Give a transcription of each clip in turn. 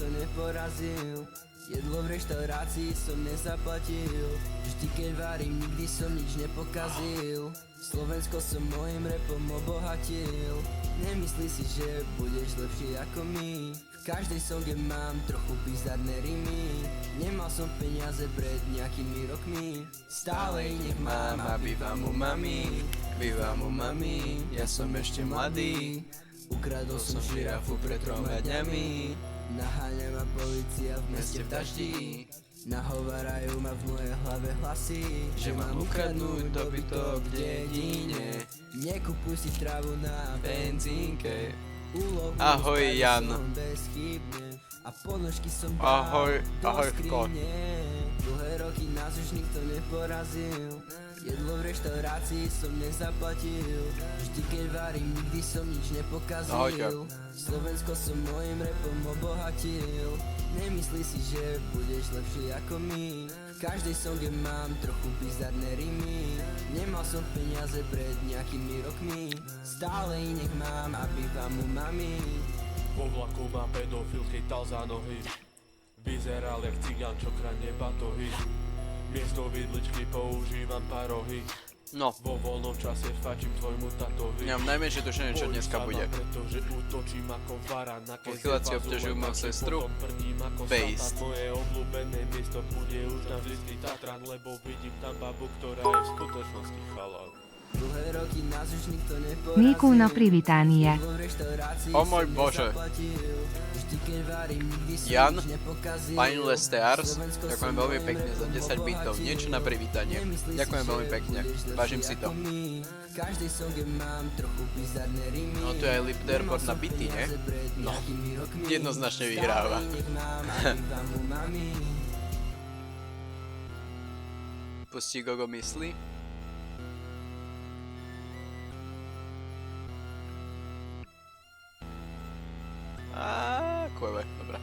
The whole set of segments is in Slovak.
nikto neporazil. Jedlo v reštaurácii som nezaplatil. Vždy keď varím, nikdy som nič nepokazil. Slovensko som mojim repom obohatil. Nemyslí si, že budeš lepší ako my. V každej songe mám trochu bizarné rimy. Nemal som peniaze pred nejakými rokmi. Stále ich nech mám a bývam u mami. Bývam u mami, ja som ešte mladý. Ukradol som žirafu pred 3 dňami. Naháňa ma polícia v meste v daždi. Nahovarajú ma v mojej hlave hlasy, že mám ukradnúť dobytok v dedine. Nekupuj si trávu na benzínke. Ahoj Jan. A ponožky som ahoj dal do skrine. Dlhé roky nás už nikto neporazil. Jedlo v reštaurácii som nezaplatil. Vždy keď varím, nikdy som nič nepokazil. Slovensko som mojim repom obohatil. Nemyslí si, že budeš lepší ako my. V každej songe mám trochu bizarné rimy. Nemal som peniaze pred nejakými rokmi. Stále ich nech mám a bývam u mami. Vo vlaku má pedofil, chytal za nohy. Vyzeral jak cigán, čo kradne batohy. Miesto vidličky používam parohy. No. Vo voľnom čase fačím tvojmu tatovi. Nemám najmenšie tušenie, čo dneska bude. Pretože útočím ako varan. Odchyláci obťažujú moju sestru. Based. Moje obľúbené miesto bude už navždy Tatran, lebo vidím tam babu, ktorá je v skutočnosti chalán. Dlhé roky nás už nikto neporazil. Míku na privítanie. O môj Bože. Jan, Fine Lestears, ďakujem veľmi pekne za 10 bitov, niečo na privítanie. Ďakujem veľmi pekne, vážim si to. No tu je aj Lipderport na bity, ne? No, jednoznačne vyhráva. Pustí Gogo mysli. Kujeve, dobra.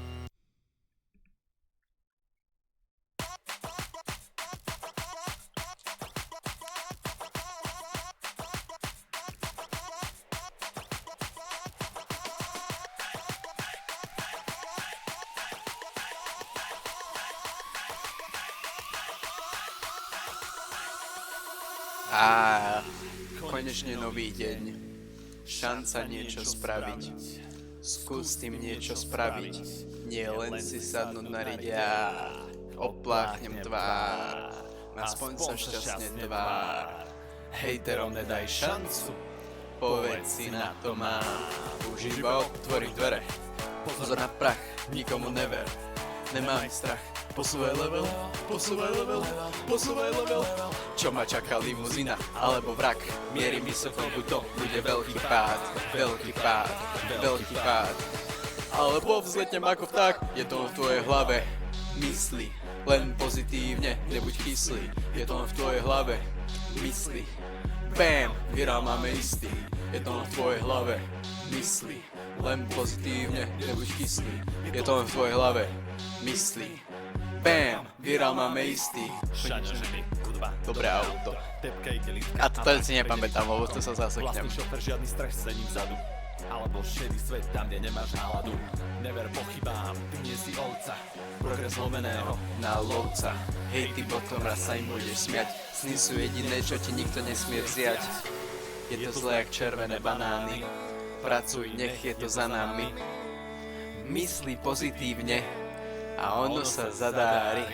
Konečne nový deň. Šanca niečo spraviť. Skús tým niečo spraviť, nie len si sadnúť na ride a opláchnem tvár, aspoň sa šťastne tvár. Hejterom nedaj šancu, povedz si na to mám, už iba otvoriť dvere, pozor na prach, nikomu never, nemám strach. Posúvaj level, posúvaj level, posúvaj level. Čo ma čaká limuzína, alebo vrak? Mierim vysoko, buď to bude veľký pád, veľký pád, veľký pád. Alebo vzletnem ako vták, je to v tvojej hlave. Mysli, len pozitívne, nebuď kyslý. Je to v tvojej hlave. Mysli, bam, virál máme istý. Je to v tvojej hlave. Mysli, len pozitívne, nebuď kyslý. Je to v tvojej hlave. Mysli, bam, virál máme istý. Dobré auto. A to si nepamätám, lebo to sa zaseknem. Vlastný šofer, žiadny strach, sedím vzadu. Alebo šedý svet tam, kde nemáš náladu. Never pochybám, ty nie si ovca. Progres lomeného na lovca. Hej, ty potom raz sa im budeš smiať. Sny sú jediné, čo ti nikto nesmie vziať. Je to zlé jak červené banány. Pracuj, nech je to za nami. Myslí pozitívne a ono sa zadári.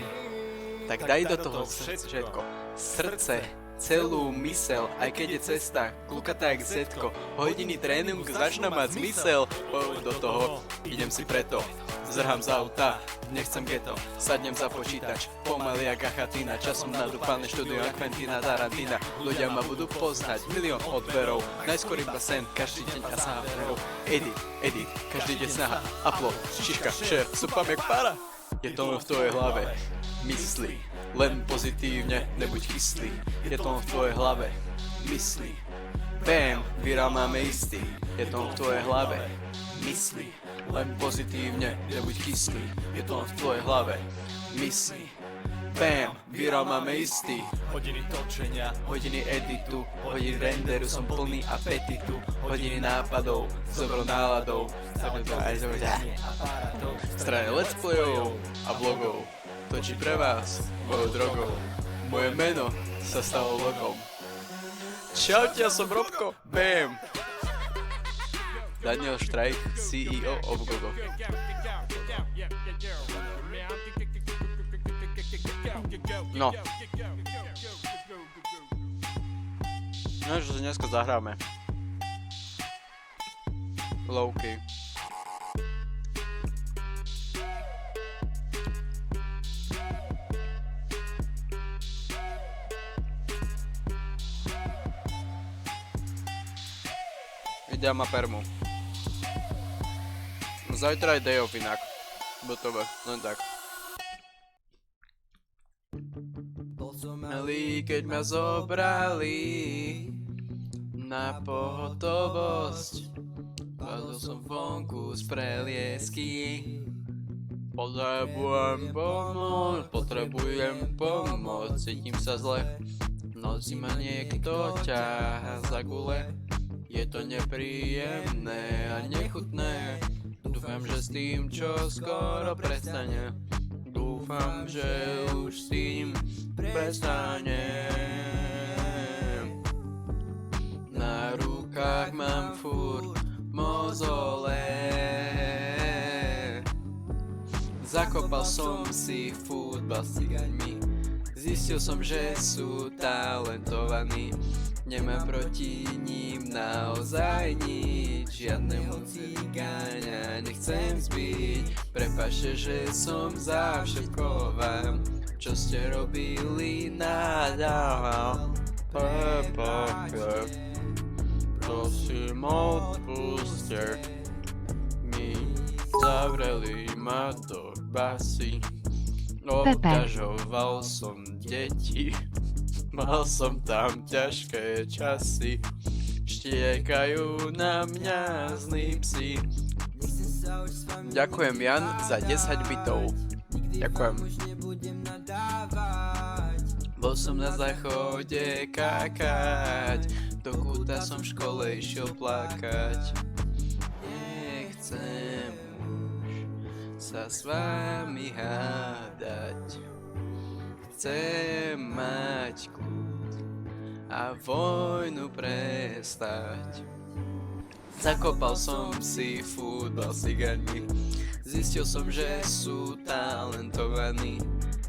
Tak daj do toho všetko. Srdce, celú mysel, aj keď je cesta, klukatá jak zetko. Hodiny tréningu začína mať zmysel. Do toho, idem si preto. Zrhám z auta, nechcem geto. Sadnem za počítač, pomaly jak achatina. Časom nadúpané študujem jak Quentina Tarantina. Ľudia ma budú poznať, milión odberov. Najskôr iba sen, každý deň a záverov. Edit, každý deň snaha. Upload, šiška, share, súpam jak para. Je to v tvojej hlave. Mysli, len pozitívne, nebuď kyslý. Je to v tvojej hlave. Mysli, bam, virál máme istý. Je to v tvojej hlave. Mysli, len pozitívne, nebuď kyslý. Je to v tvojej hlave. Mysli, Bam, viral máme istý. Hodiny točenia, Hodiny editu, hodiny renderu, som plný apetitu. Hodiny nápadov, s dobrou náladou. Strane let's playov a vlogov. Točí pre vás mojou drogou. Moje meno sa stalo logom. Čaute, ja som Robko. Bam. Daniel Štrajk, CEO of Gogo. No. No, čo si dneska zahráme. Lowkey. Idea má permu. Zajtra je day off inak. Botové, len tak. Keď ma zobrali na pohotovosť, padol som vonku z preliesky. Potrebujem pomoc, cítim sa zle. V noci ma niekto ťaha za gule. Je to nepríjemné a nechutné. Dúfam, že s tým čo skoro prestane. Dúfam, že už s tým prestanem. Na rukách mám furt mozole. Zakopal som si futbal s cigaňmi. Zistil som, že sú talentovaní. Nemám proti ním naozaj nič. Žiadnemu cigáňa nechcem zbiť. Prepáčte, že som za všetko vám, čo ste robili, nadával. Prepáčte, prosím odpuste mi. Zavreli ma do basy. Obťažoval som deti. Mal som tam ťažké časy. Štiekajú na mňa zlí psi. Ďakujem Jan za 10 bitov. Ďakujem. Bol som na záchode kakať. Do kúta som v škole išiel plakať. Nechcem už sa s vami hádať. Chcem mať kľud a vojnu prestať. Zakopal som si futbal s cigaňmi. Zistil som, že sú talentovaní.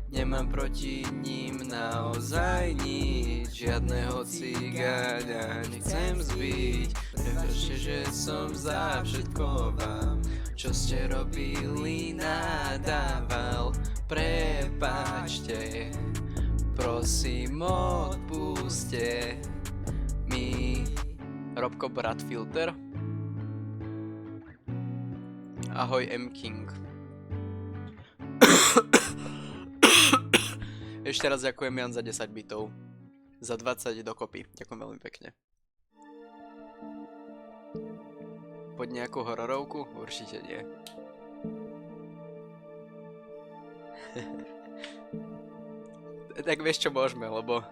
Nemám proti ním naozaj nič. Žiadneho cigáňa nechcem zbiť. Prepáčte, že som za všetko vám, čo ste robili, nadával. Prepáčte, prosím odpuste mi. Robko Bratfilter. Ahoj M. King. Ešte raz ďakujem Jan za 10 bitov. Za 20 dokopy. Ďakujem veľmi pekne. Poď nejakú hororovku? Určite nie. Tak vieš čo môžeme, lebo...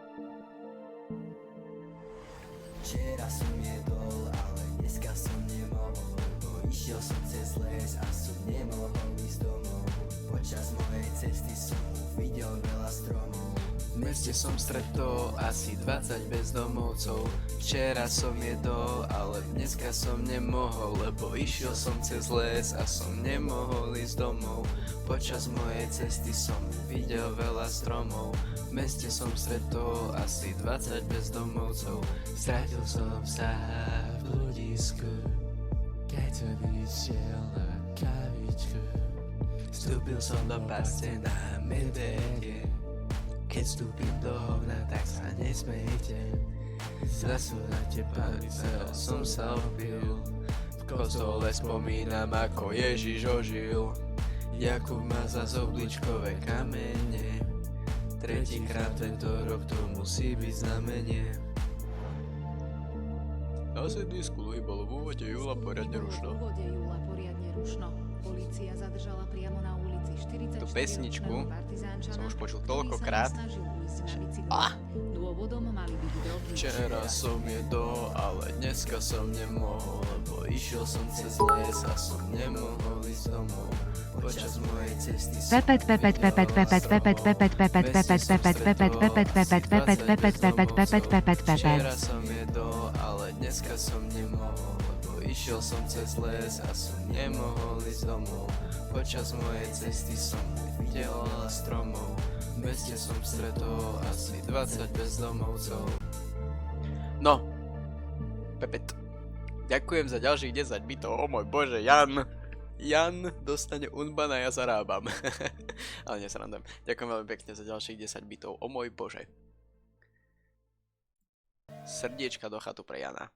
Včera som jedol, ale dneska som nemohol, lebo išiel som cez les a som nemohol ísť domov. Počas mojej cesty som videl veľa stromov. V meste som stretol asi 20 bezdomovcov. Včera som jedol, ale dneska som nemohol, lebo išiel som cez les a som nemohol ísť domov. Počas mojej cesty som videl veľa stromov. V meste som stretol asi 20 bezdomovcov. Stratil som sa v ľudisku, keď som vyšiel na kavičku. Vstúpil som do pasce na medvedie. Keď vstúpim do hovna, tak sa nesmejte. Zasúľate palice, som sa opil. V kostole spomínam, ako Ježiš ožil. Jakub má zas obličkové kamene. Tretíkrát tento rok, to musí byť znamenie. Asi disku bolo v úvode júla poriadne rušno. V úvode júla poriadne rušno. Polícia zadržala priamo na ulici Tú pesničku som už počul toľkokrát. Včera som jedol, ale dneska som nemohol, lebo išiel som cez les a som nemohol ísť domov. Počas mojej cesty som Včera som jedol, ale dneska som nemohol, lebo išiel som cez les a som nemohol ísť domov. Počas mojej cesty som videl veľa stromov, v meste som stretol asi 20 bezdomovcov. No, Pepet, ďakujem za ďalších 10 bitov, o môj bože, Jan dostane unban a ja zarábam. Ale nesrandujem. Ďakujem veľmi pekne za ďalších 10 bitov, o môj bože. Srdiečka do chatu pre Jana.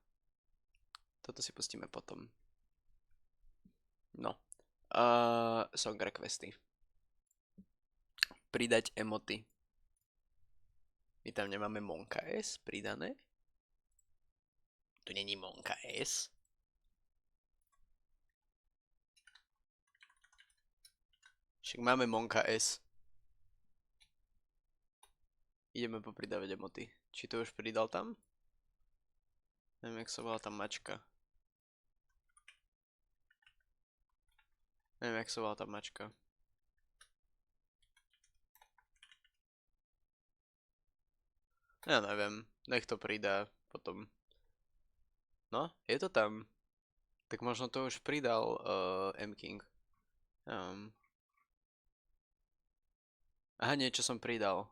Toto si pustíme potom. No. Song requesty. Pridať emoty. My tam nemáme Monka S pridané. Tu není Monka S. Však máme Monka S. Ideme popridávať emoty. Či to už pridal tam? Neviem, jak sa volá tam mačka. Neviem, jak sa volá tá mačka. Ja neviem, nech to pridá potom. No, je to tam. Tak možno to už pridal M-King. Aha, niečo som pridal.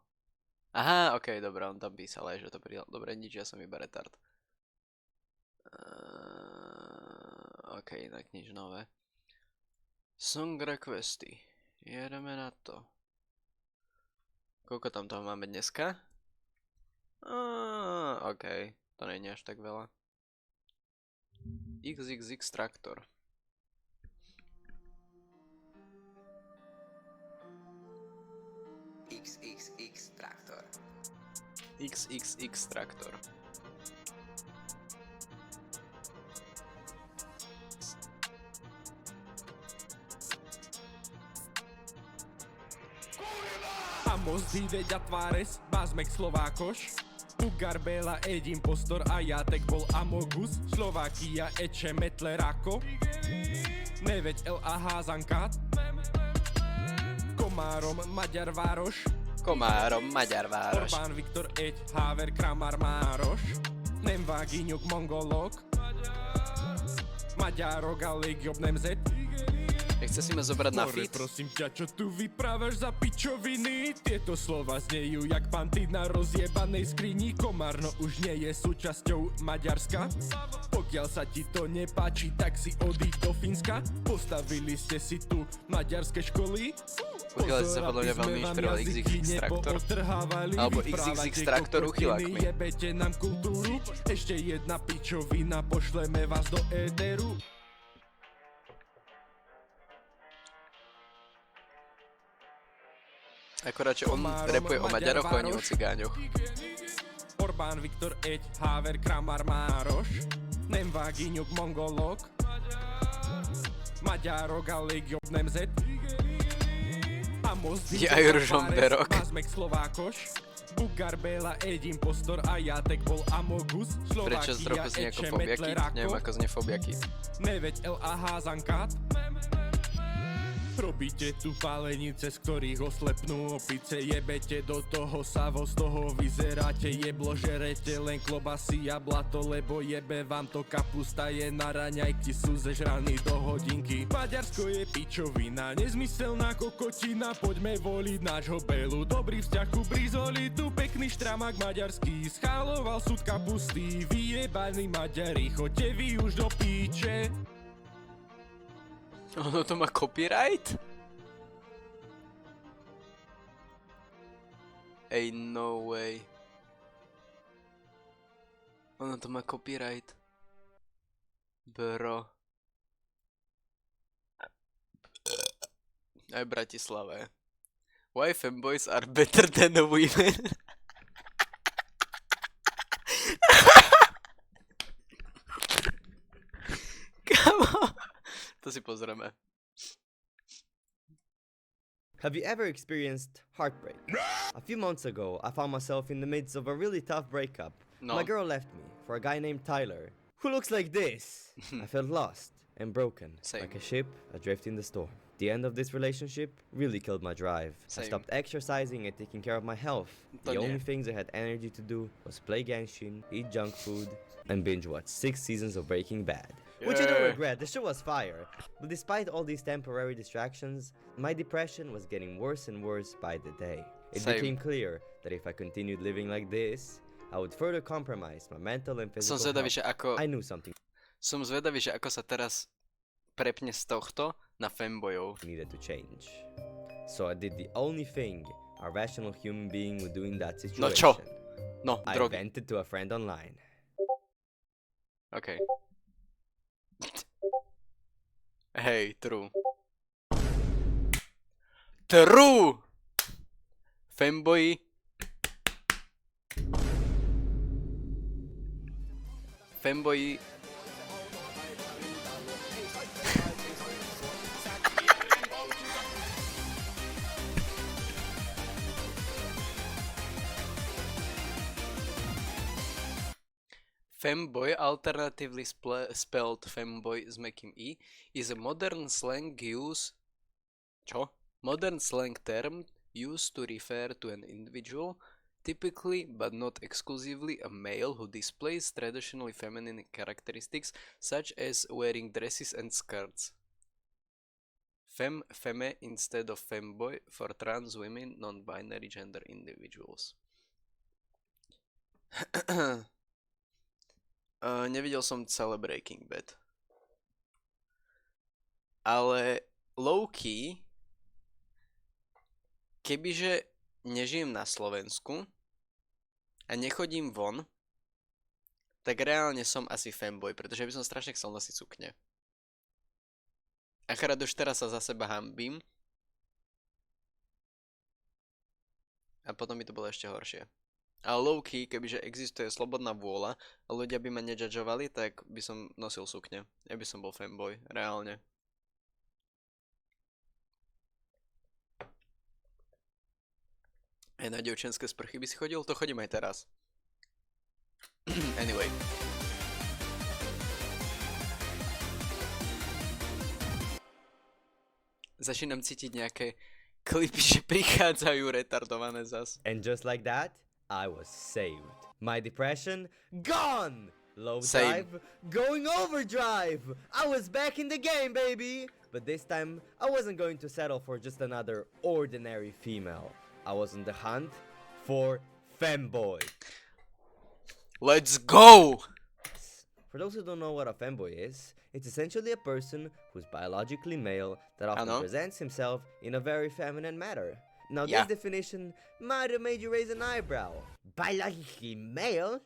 Aha, okej, dobré, on tam písal aj, že to pridal. Dobre, nič, ja som iba retard. Okej, inak nič nové. Song requesty. Jedeme na to. Koľko tam toho máme dneska? Okej, to nie je až tak veľa. XXX traktor. XXX traktor. XXX traktor. Amos vyvedia tváres, bázmek Slovákoš. Ugar Bela Ed impostor a Jatek bol Amogus. Slovakia eče metlerako. Neveď LA Házanka. Komárom Maďar Vároš. Komárom Maďar Vároš. Orbán Viktor Eď Háver Kramar Mároš. Nemvágiňuk Mongolok. Maďarok a Legiop Nemzet. Chce si ma zobrať na More, feed? prosím ťa, čo tu vyprávaš za pičoviny? Tieto slova znejú jak panty na rozjebanej skrini. Komárno už nie je súčasťou Maďarska. Pokiaľ sa ti to nepáči, tak si odíď do Fínska. Postavili ste si tu maďarské školy. Pokiaľ si sa podľa mňa veľmi inšpiroval XXX traktor. Alebo XXX traktor uchylák mi. Jebete nám kultúru. Ešte jedna pičovina, pošleme vás do éteru. Akorát, že on rapuje o Maďaroch a nie o Cigáňoch. Orbán Viktor Eď Háver Kramar Mároš. Nemvágiňuk Mongolok. Maďarok a Legiop Nemzet. Amos Jajur Žomberok. Bázmek Slovákoš. Ugar Bela Ed impostor a Jatek bol Amogus. Prečo trochu znie ako fobiaky? Neviem ako znie fobiaky. Neveď LA Házanka. Robíte tu pálenice, z ktorých oslepnú opice. Jebete do toho savo, z toho vyzeráte. Jeblo žerete len klobasy a blato, lebo jebe vám to kapusta. Je na raňajky, sú zežraní do hodinky. Maďarsko je pičovina, nezmyselná kokotina. Poďme voliť nášho Belu. Dobrý vzťah ku Brizoli, tu pekný štramák maďarský. Schváloval súd kapusty, vyjebaní Maďari. Choďte vy už do píče. Ono to má copyright? Ej, no way. Ono to má copyright. Bro. Aj v Bratislave. Why femboys are better than women? Come on. To si pozrieme. Have you ever experienced heartbreak? A few months ago, I found myself in the midst of a really tough breakup. No. My girl left me for a guy named Tyler, who looks like this. I felt lost and broken, Same. like a ship adrift in the storm. The end of this relationship really killed my drive. Same. I stopped exercising and taking care of my health. To The nie. only things I had energy to do was play Genshin, eat junk food, and binge watch 6 seasons of Breaking Bad. Which I don't Yeah. regret, the show was fire. But despite all these temporary distractions, my depression was getting worse and worse by the day. It Same. became clear that if I continued living like this, I would further compromise my mental and Som physical zvedavý, health. že ako, I knew something sa teraz prepne z tohto na fanboyov. needed to change. So I did the only thing a rational human being would do in that situation. No čo? No, I drogy. vented to a friend online. OK. Hej, true. True! Fanboy. Fanboy. Femboy, alternatively spelled femboy s mäkkým i, is a modern slang use... Čo? Modern slang term used to refer to an individual, typically but not exclusively a male who displays traditionally feminine characteristics such as wearing dresses and skirts. Femme instead of femboy for trans women, non-binary gender individuals. Nevidel som celé Breaking Bad. Ale low-key, kebyže nežijem na Slovensku a nechodím von, tak reálne som asi fanboy, pretože by som strašne chcel nosiť sukne. Akorát už teraz sa za seba hanbím a potom by to bolo ešte horšie. Ale low-key, kebyže existuje slobodná vôľa a ľudia by ma nejudžovali, tak by som nosil sukne. Ja by som bol fanboy, reálne. Aj na dievčenské sprchy by si chodil? To chodím aj teraz. Anyway. Začínam cítiť nejaké klipy, že prichádzajú retardované zas. And just like that, I was saved. My depression, gone! Low Same. drive, going overdrive! I was back in the game, baby! But this time, I wasn't going to settle for just another ordinary female. I was on the hunt for femboy. Let's go! For those who don't know what a femboy is, it's essentially a person who's biologically male that often know. presents himself in a very feminine manner. Now Yeah. this definition might have made you raise an eyebrow. Biologically male?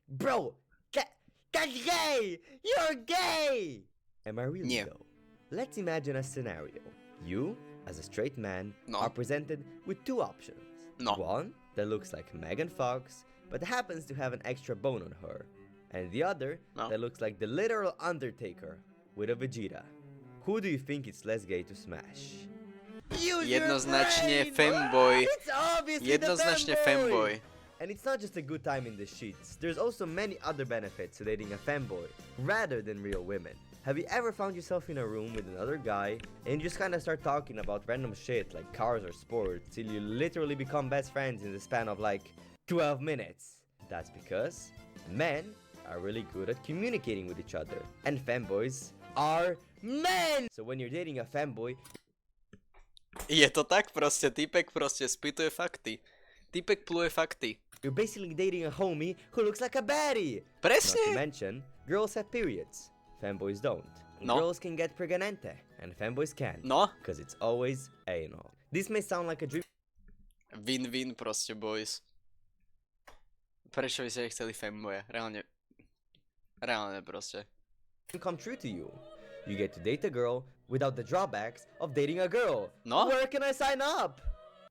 Bro, that's gay! You're gay! Am I really Yeah. though? Let's imagine a scenario. You, as a straight man, No. are presented with two options. No. One that looks like Megan Fox, but happens to have an extra bone on her. And the other No. that looks like the literal Undertaker with a Vegeta. Who do you think it's less gay to smash? Use your Jednoznačne brain! fanboy. It's obviously Jednoznačne the fanboy. And it's not just a good time in the sheets. There's also many other benefits to dating a fanboy rather than real women. Have you ever found yourself in a room with another guy and you just kind of start talking about random shit like cars or sports till you literally become best friends in the span of like 12 minutes? That's because men are really good at communicating with each other and fanboys are men! So when you're dating a fanboy, Je to tak proste, typek proste spýtuje fakty. Typek pluje fakty. you're basically dating a homie who looks like a baddie! Not to Presne! mention, girls have periods. Fanboys don't. No. Girls can get pregnante, and fanboys can't. No, Because it's always anal. This may sound like a dream win-win proste, boys. Prečo by ste chceli fanboya? Reálne proste. come true to you. You get to date a girl without the drawbacks of dating a girl. No? Where can I sign up?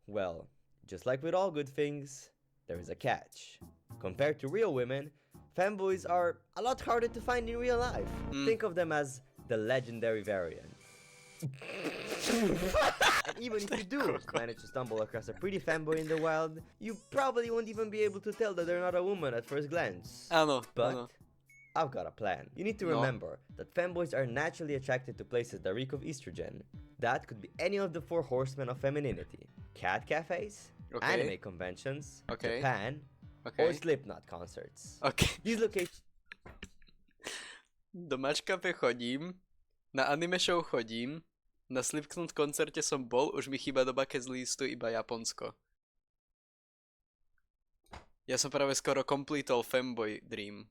Well, just like with all good things, there is a catch. Compared to real women, fanboys are a lot harder to find in real life. Think of them as the legendary variant. And even if you do manage to stumble across a pretty fanboy in the wild, you probably won't even be able to tell that they're not a woman at first glance. Áno, But áno. I've got a plan. You need to No. remember that femboys are naturally attracted to places that reek of estrogen. That could be any of the four horsemen of femininity. Cat cafes, Okay. anime conventions, Okay. Japan, or Okay. Slipknot concerts. OK. These locations Do Match Cafe chodím, na anime show chodím, na Slipknot koncerte som bol, už mi chýba do bucket listu iba Japonsko. Ja som práve skoro completol fanboy dream.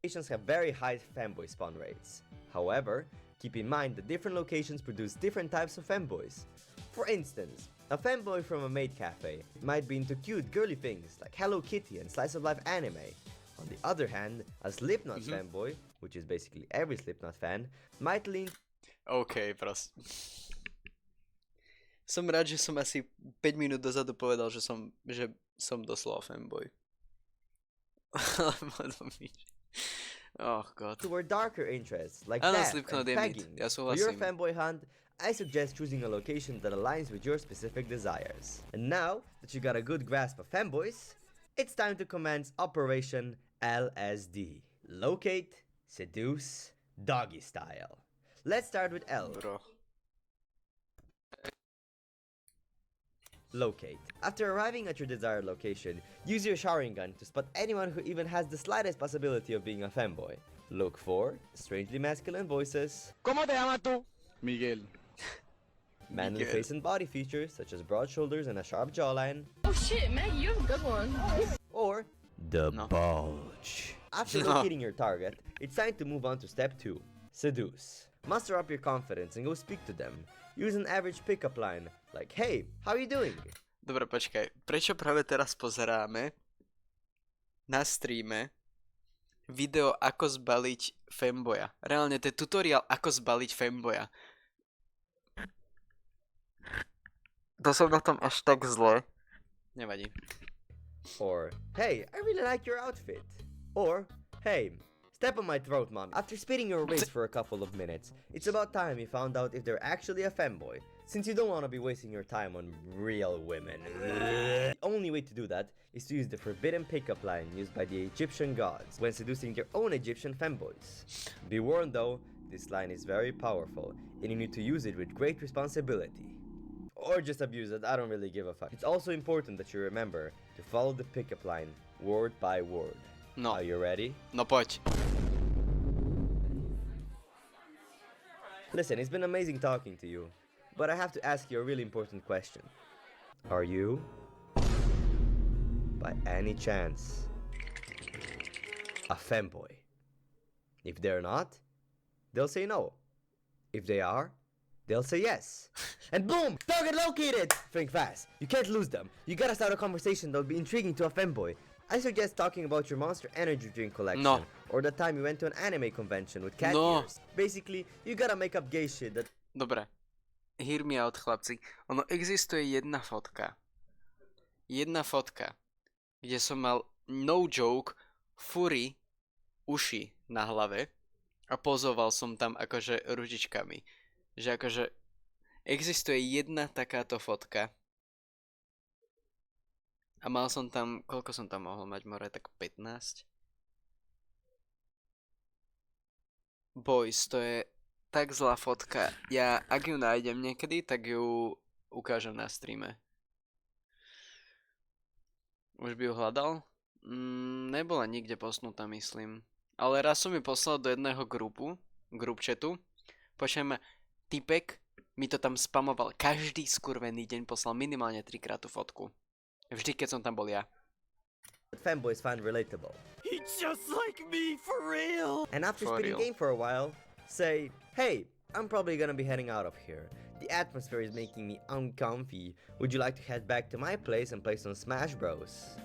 have very high fanboy spawn rates. However, keep in mind that different locations produce different types of fanboys. For instance, a fanboy from a maid cafe might be into cute girly things like Hello Kitty and slice of life anime. On the other hand, a Slipknot fanboy, which is basically every Slipknot fan, might lean OK, proste. Som rád, že som asi 5 minút dozadu povedal, že som doslova fanboy. Oh god. toward darker interests like Áno, that Slipknot and je mid. pegging. Ja For your súhlasím. fanboy hunt, I suggest choosing a location that aligns with your specific desires. And now that you got a good grasp of fanboys, it's time to commence Operation LSD. Locate, seduce, doggy style. Let's start with L. Bro. Locate. After arriving at your desired location, use your showering gun to spot anyone who even has the slightest possibility of being a fanboy. Look for strangely masculine voices, Miguel. manly Miguel. face and body features such as broad shoulders and a sharp jawline, Oh shit, Maggie, you have a good one. or the No. bulge. After No. locating your target, it's time to move on to step 2. Seduce. Muster up your confidence and go speak to them. Use an average pickup line like, "Hey, how you doing?" Dobre, počkaj. Prečo práve teraz pozeráme na streame video ako zbaliť fanboya? Reálne to je tutoriál ako zbaliť fanboya. To som na tom až tak zle. Nevadí. Or, "Hey, I really like your outfit." Or, "Hey, step on my throat, mom." After spitting your waist for a couple of minutes, it's about time you found out if they're actually a fanboy, since you don't want to be wasting your time on real women. The only way to do that is to use the forbidden pickup line used by the Egyptian gods when seducing their own Egyptian fanboys. Be warned though, this line is very powerful, and you need to use it with great responsibility. Or just abuse it, I don't really give a fuck. It's also important that you remember to follow the pickup line word by word. No, Are you ready? no poď. Listen, it's been amazing talking to you, but I have to ask you a really important question. Are you, by any chance, a fanboy? If they're not, they'll say no. If they are, they'll say yes. And boom! Target located! Think fast. You can't lose them. You gotta start a conversation that'll be intriguing to a fanboy. I suggest talking about your Monster Energy drink collection. No. Or the time you went to an anime convention with cat No. ears. Basically, you gotta make up gay shit that Dobre. Hear me out, chlapci. Ono existuje jedna fotka. Kde som mal, no joke, furry uši na hlave a pozoval som tam akože ružičkami. Že akože existuje jedna takáto fotka a mal som tam, koľko som tam mohol mať, more, tak 15? Boys, to je tak zlá fotka. Ja, ak ju nájdem niekedy, tak ju ukážem na streame. Už by ju hľadal? Nebola nikde posnutá, myslím. Ale raz som ju poslal do jedného group chatu. Počujem, typek mi to tam spamoval. Každý skurvený deň poslal minimálne 3-krát tú fotku. Vždy, keď som tam bol ja. fanboys find relatable. He's just like me, for real! And after For spitting real. game for a while, say, "Hey, I'm probably gonna be heading out of here. The atmosphere is making me uncomfy. Would you like to head back to my place and play some Smash Bros?"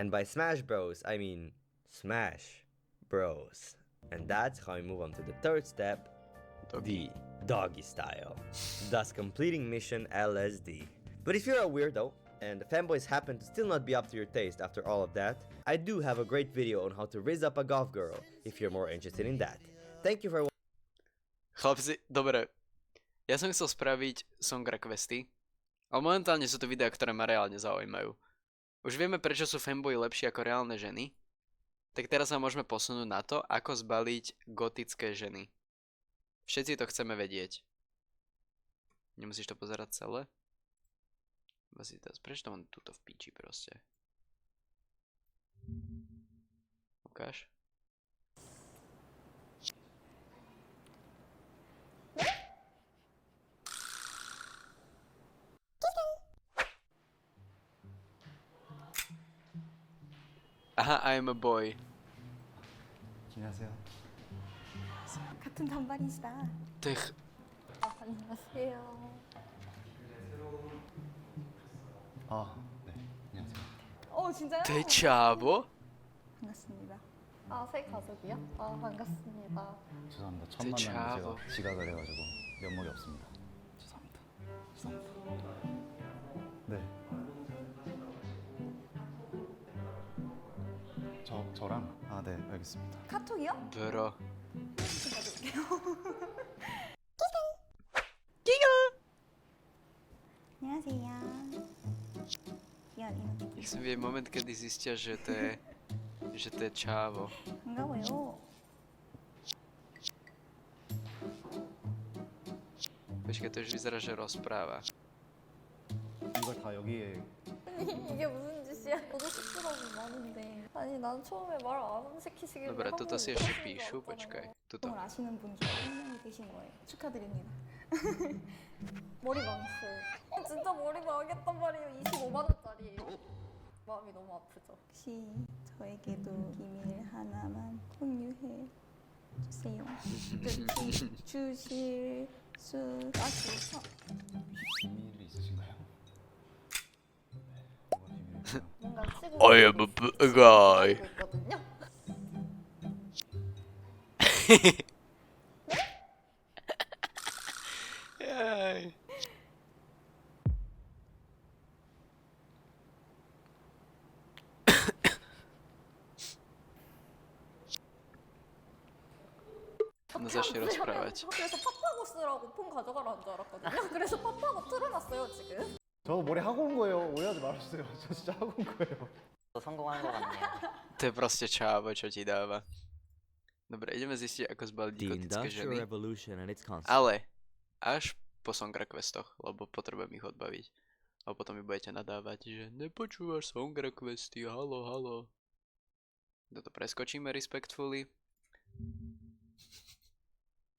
And by Smash Bros, I mean Smash Bros. And that's how we move on to the third step, the doggy style, thus completing mission LSD. But if you're a weirdo, and the fanboys happen to still not be up to your taste after all of that, I do have a great video on how to raise up a golf girl if you're more interested in that. Thank you for Chlapci, dobre. Ja som chcel spraviť song requesty, Ale momentálne sú to videá, ktoré ma reálne zaujímajú. Už vieme, prečo sú fanboy lepšie ako reálne ženy. Tak teraz sa môžeme posunúť na to, ako zbaliť gotické ženy. Všetci to chceme vedieť. Nemusíš to pozerať celé? Prečo to mám túto v piči proste? Ukáž. Aha, I'm a boy. 안녕하세요. 같은 단발이시다. Tych. 안녕하세요. 아, 네. 안녕하세요. 진짜요? Ty čávo? 반갑습니다. 새 가족이요? 반갑습니다. 죄송합니다. 첫 제 만남에 차고. 제가 지각을 해가지고 면목이 없습니다. 죄송합니다. 네. 저랑? 아, 네, 알겠습니다. 카톡이요? Bro. 안녕하세요. 귀여운 Jak som vie moment, kedy zistia, že to je čávo. 반가워요. Počkaj, to už vyzerá, že rozpráva. 이걸 다 여기에 이게 무슨 짓이야? 저도 쑥스러움이 많은데. 아니 난 처음에 말 안 시키시길래 Dobre, toto 한번 si ešte 하시는 píšu, 줄 알았잖아요. počkaj. Tuto. 을 아시는 분 중에 한 명이 계신 거예요. 축하드립니다. 머리 망했어요. 진짜 머리 망했단 말이에요. 25만 원짜리예요. 마음이 너무 아프죠. 혹시 저에게도 비밀 하나만 공유해 주세요. 주실 수 있어. 비밀이 있으신가요? 네, 뭐가 비밀일까요? 뭔가 찍고 I am a guy. 있거든요. Jaj. No začne rozprávať. 그래서 팝하고 쓰라고 폰 가져가라는 줄 알았거든요. 그래서 팝하고 틀어놨어요 지금. 저 머리 하고 온 거예요. 오해하지 말아주세요. 저 진짜 하고 온 거예요. 성공한 것 같네요. To je proste čávo, čo ti dáva. Dobre, ideme zistiť, ako zbaliť The gotické Industrial ženy. Revolution and its concept. Ale až po song requestoch, lebo potrebujem ich odbaviť. A potom mi budete nadávať, že nepočúvaš song requesty, halo. Toto preskočíme respectfully.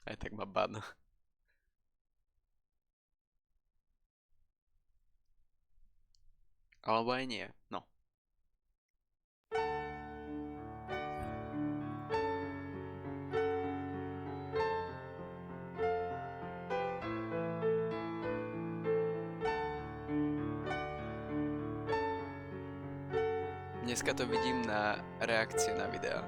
Aj tak ma ban. Alebo aj nie, no. Dneska to vidím na reakcie na videa.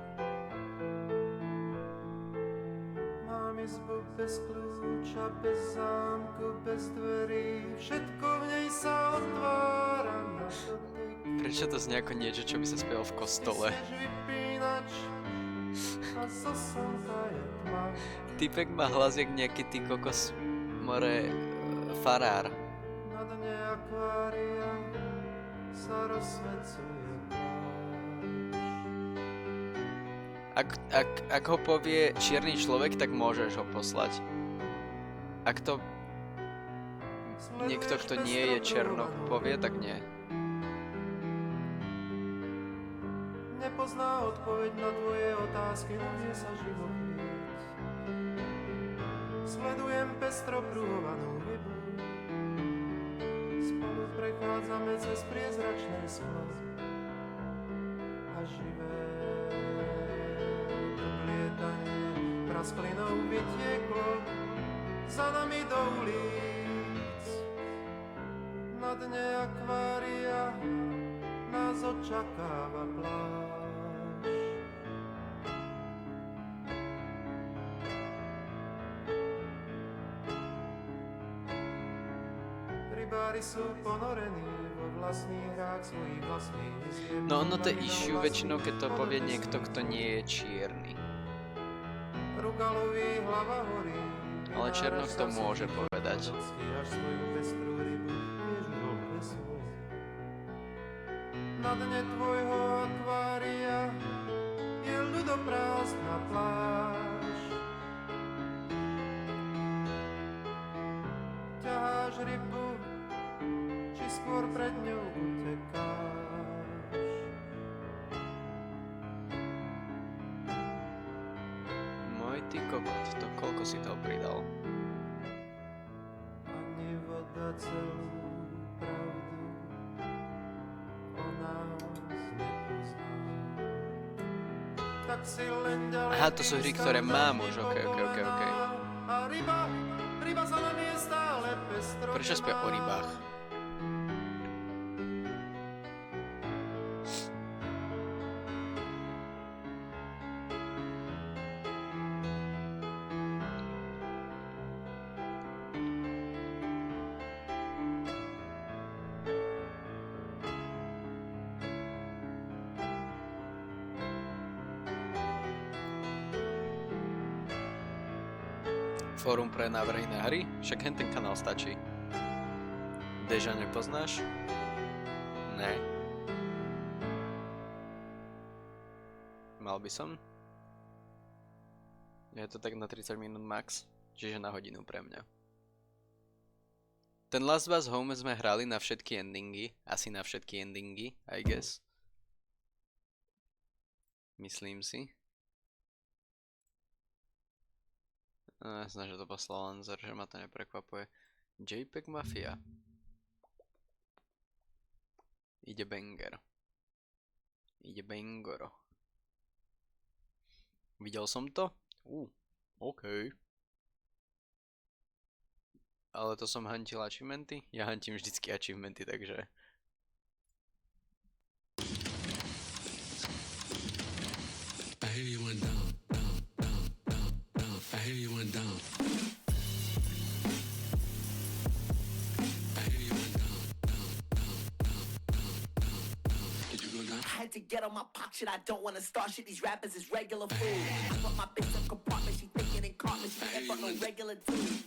Mám izbu bez kľúča, bez zámku, bez dverí, všetko v nej sa otvára na dotyk. Prečo to znie ako niečo, čo by sa spievalo v kostole? Snež vypínač a zo slnka je tma. Typek má hlas jak nejaký ty kokos more farár. Na dne akvária sa rozsvecuje pláž. Ak ho povie čierny človek, tak môžeš ho poslať. Ak to niekto, kto nie je černo, povie, tak nie. Nepozná odpoveď na tvoje otázky, no vie sa život vieť. Sledujem pestro pruhovanú rybu. Spolu prechádzame cez priezračné sklo. A živé oblietanie prasklinou vytieklo za nami do ulic. Na dne akvária nás očakáva pláž. Rybári sú ponorení vo vlastných hrách svojich vlastných hviezd. No ono to je issue väčšinou, keď to povie niekto, kto nie je čierny. Rugalovi hlava horí. Ale černoch to môže povedať. Až svoju pestrú rybu, vieš, Na dne tvojho akvária je ľudoprázdna pláž. Ťaháš rybu, či skôr pred ňou utekáš. Môj ty kokot, to koľko si toho pridal? Ani voda celú pravdu o nás nepozná. Tak si len ďalej. Aha, to sú hry, ktoré mám už, ok. A ryba za nami je stále pestrodená. Prečo spia o rybách? Fórum pre návrhy na hry? Však hen ten kanál stačí. Deža nepoznáš? Ne. Mal by som? Je to tak na 30 minút max, čiže na hodinu pre mňa. Ten Last of Us Home sme hrali na všetky endingy, asi na všetky endingy, I guess. Myslím si. Jasné, že to poslal Lanzer, že ma to neprekvapuje. JPEG Mafia. Ide banger. Ide bangoro. Videl som to? OK. Ale to som hantil achievementy? Ja hantím vždycky achievementy, takže... I hear you went down. I hear you went down. I hear you went down. Did you go down? I had to get on my pop shit. I don't wanna start shit. These rappers is regular food. I put my bitch in compartment. She thinking in cartman. She ain't but no regular dude.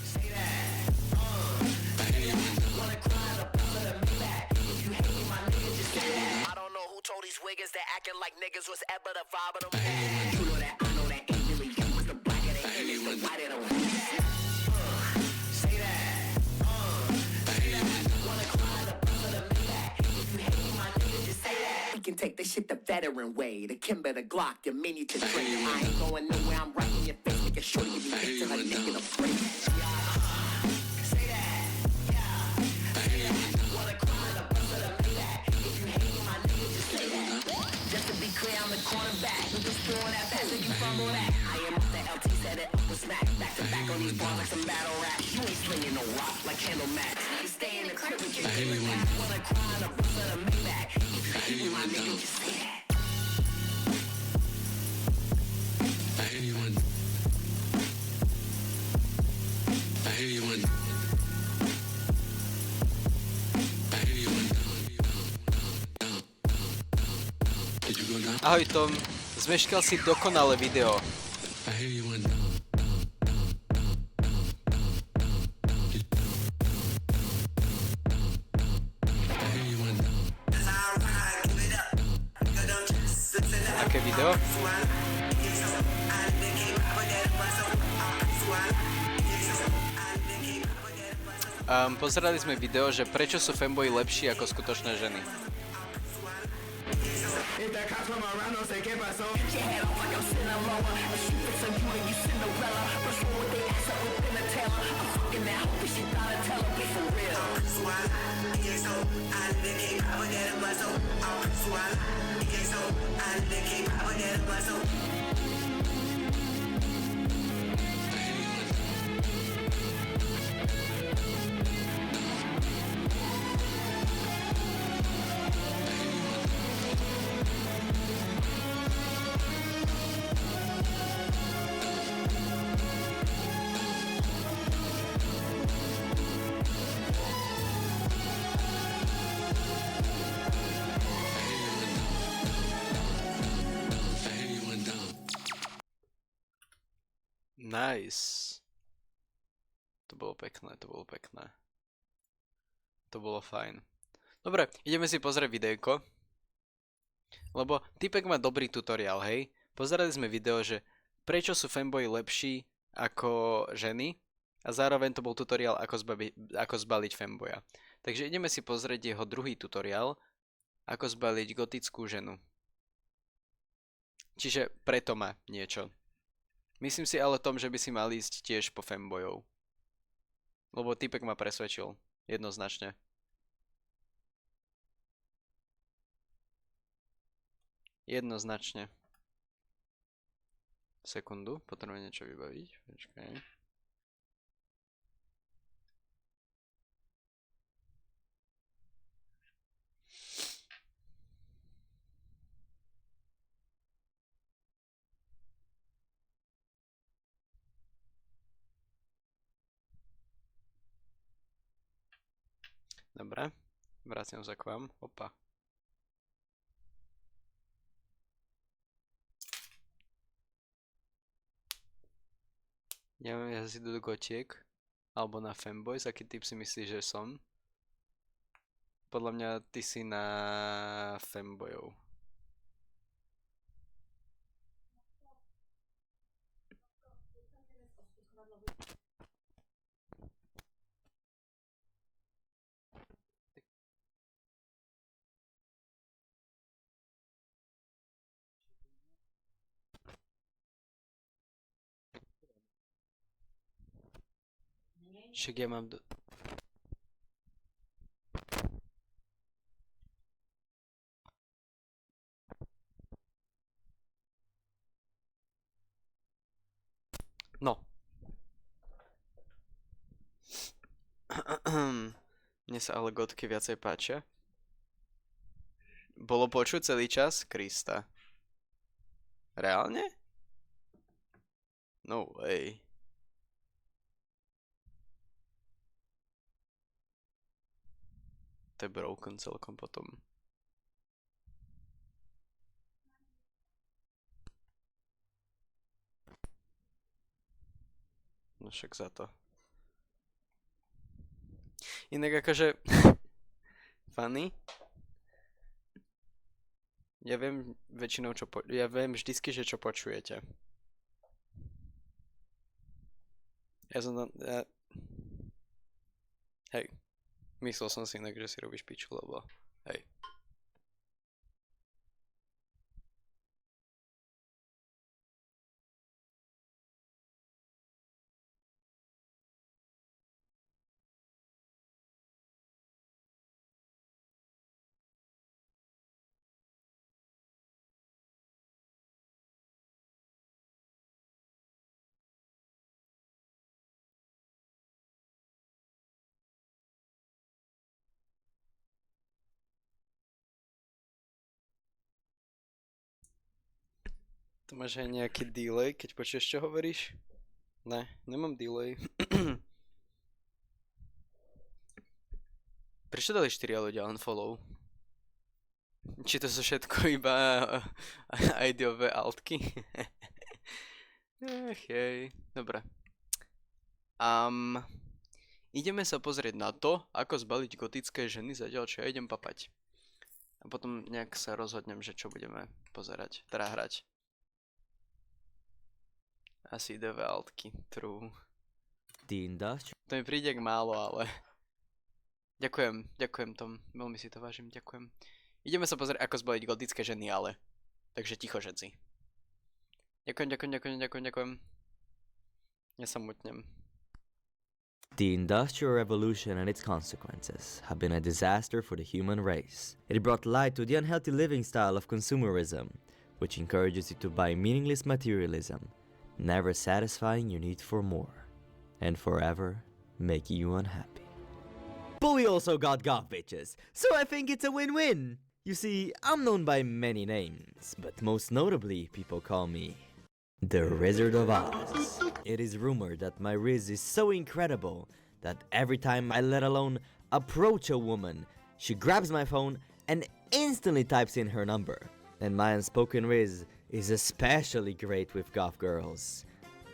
Say that. I hear you went down. Wanna cry the brother to me back. If you hate me, my nigga, just say that. I don't know who told these wiggers that acting like niggas was ever the vibe of them. You know that, I know that ain't really you. It's the black of the image, the white of the say that. Wanna cry the brother to me back. If you hate me, my nigga, just say that. We can take this shit the veteran way. The Kimber, the Glock, the mini to drink. I ain't going nowhere. I'm right in your face. Make it sure you be hit to her neck in a break. Say that. Wanna cry the brother to me back. If you hate me, my nigga, just say that. Just to be clear, I'm the cornerback. I'm just throwing that pass if you fumble that. I am up the LT, set it up with smack. Back to back on these bars like some battle rap. You ain't slinging no rock like Candle Max. You stay in the crib and get it back. Wanna cry the brother to me back. If you hate me, my nigga, just say that. I hear you went. I hear you went. I hear you went down. Did you go down? Ahoj Tom, zmeškal si dokonalé video. I hear you went down. I hear you went down. Aké video? Pozerali sme video, že prečo sú fanboy lepší ako skutočné ženy. Nice. To bolo pekné, to bolo pekné. To bolo fajn. Dobre, ideme si pozrieť videjko. Lebo typek má dobrý tutoriál, hej. Pozerali sme video, že prečo sú fanboy lepší ako ženy. A zároveň to bol tutoriál, ako zbaliť fanboya. Takže ideme si pozrieť jeho druhý tutoriál, ako zbaliť gotickú ženu. Čiže preto má niečo. Myslím si ale tom, že by si mal ísť tiež po fanboyov. Lebo typek ma presvedčil. Jednoznačne. Jednoznačne. Sekundu, potrebujem niečo vybaviť. Počkaj. Dobre, vraciam sa k vám. Opa. Neviem, ja si do gotiek, alebo na fanboys, aký typ si myslíš, že som? Podľa mňa ty si na fanboyov. Však ja mám No. Mne sa ale gotky viacej páčia. Bolo počuť celý čas? Krista. Reálne? No way. To je broken celkom potom. No však za to. Inak akože funny. Ja viem väčšinou ja viem vždycky, že čo počujete. Hej. Myslel som si inak, že si robíš piču, lebo hej. Tu máš aj nejaký delay, keď počuješ, čo hovoríš? Ne, nemám delay. Prečo dali 4 ľudia unfollow? Či to sú všetko iba ideové altky? Hej, dobre. Ideme sa pozrieť na to, ako zbaliť gotické ženy, zatiaľ čo ja idem papať. A potom nejak sa rozhodnem, že čo budeme pozerať, teda hrať. Asi ideové altky, true. To mi príde k málo, ale... Ďakujem Tom, veľmi si to vážim, ďakujem. Ideme sa pozrieť, ako zbaliť gotické ženy, ale... Takže ticho všetci. Ďakujem. Ja sa mutnem. The Industrial Revolution and its consequences have been a disaster for the human race. It brought light to the unhealthy living style of consumerism, which encourages you to buy meaningless materialism, never satisfying your need for more, and forever making you unhappy. But we also got goth bitches, so I think it's a win-win. You see, I'm known by many names, but most notably, people call me the Wizard of Oz. It is rumored that my riz is so incredible that every time I let alone approach a woman, she grabs my phone and instantly types in her number. And my unspoken riz is especially great with goth girls.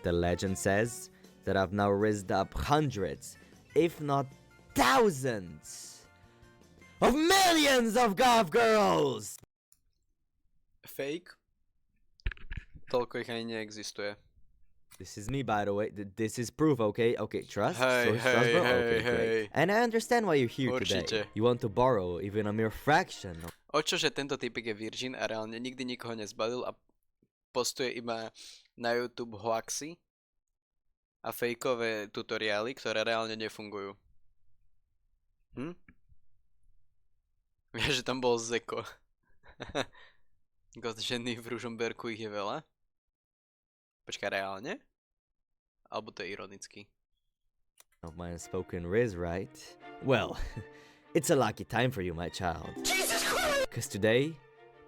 The legend says that I've now rizzed up hundreds, if not thousands, of millions of golf girls! Fake? Toľko ich ani neexistuje. This is me, by the way. This is proof, okay? Okay, trust? Hej, Source trust, bro? hej, Okay, hej. great. And I understand why you're here Určite. today. You want to borrow even a mere fraction of... O čo, že tento typek je virgin a reálne nikdy nikoho nezbalil a postuje iba na YouTube hoaxy a fejkové tutoriály, ktoré reálne nefungujú. Vieš, že tam bol Zeko. God, ženy v Ružomberku ich je veľa. Počkaj, reálne? Alebo to je ironicky. Of my unspoken riz, right? Well, it's a lucky time for you, my child. Jesus Christ! Because today,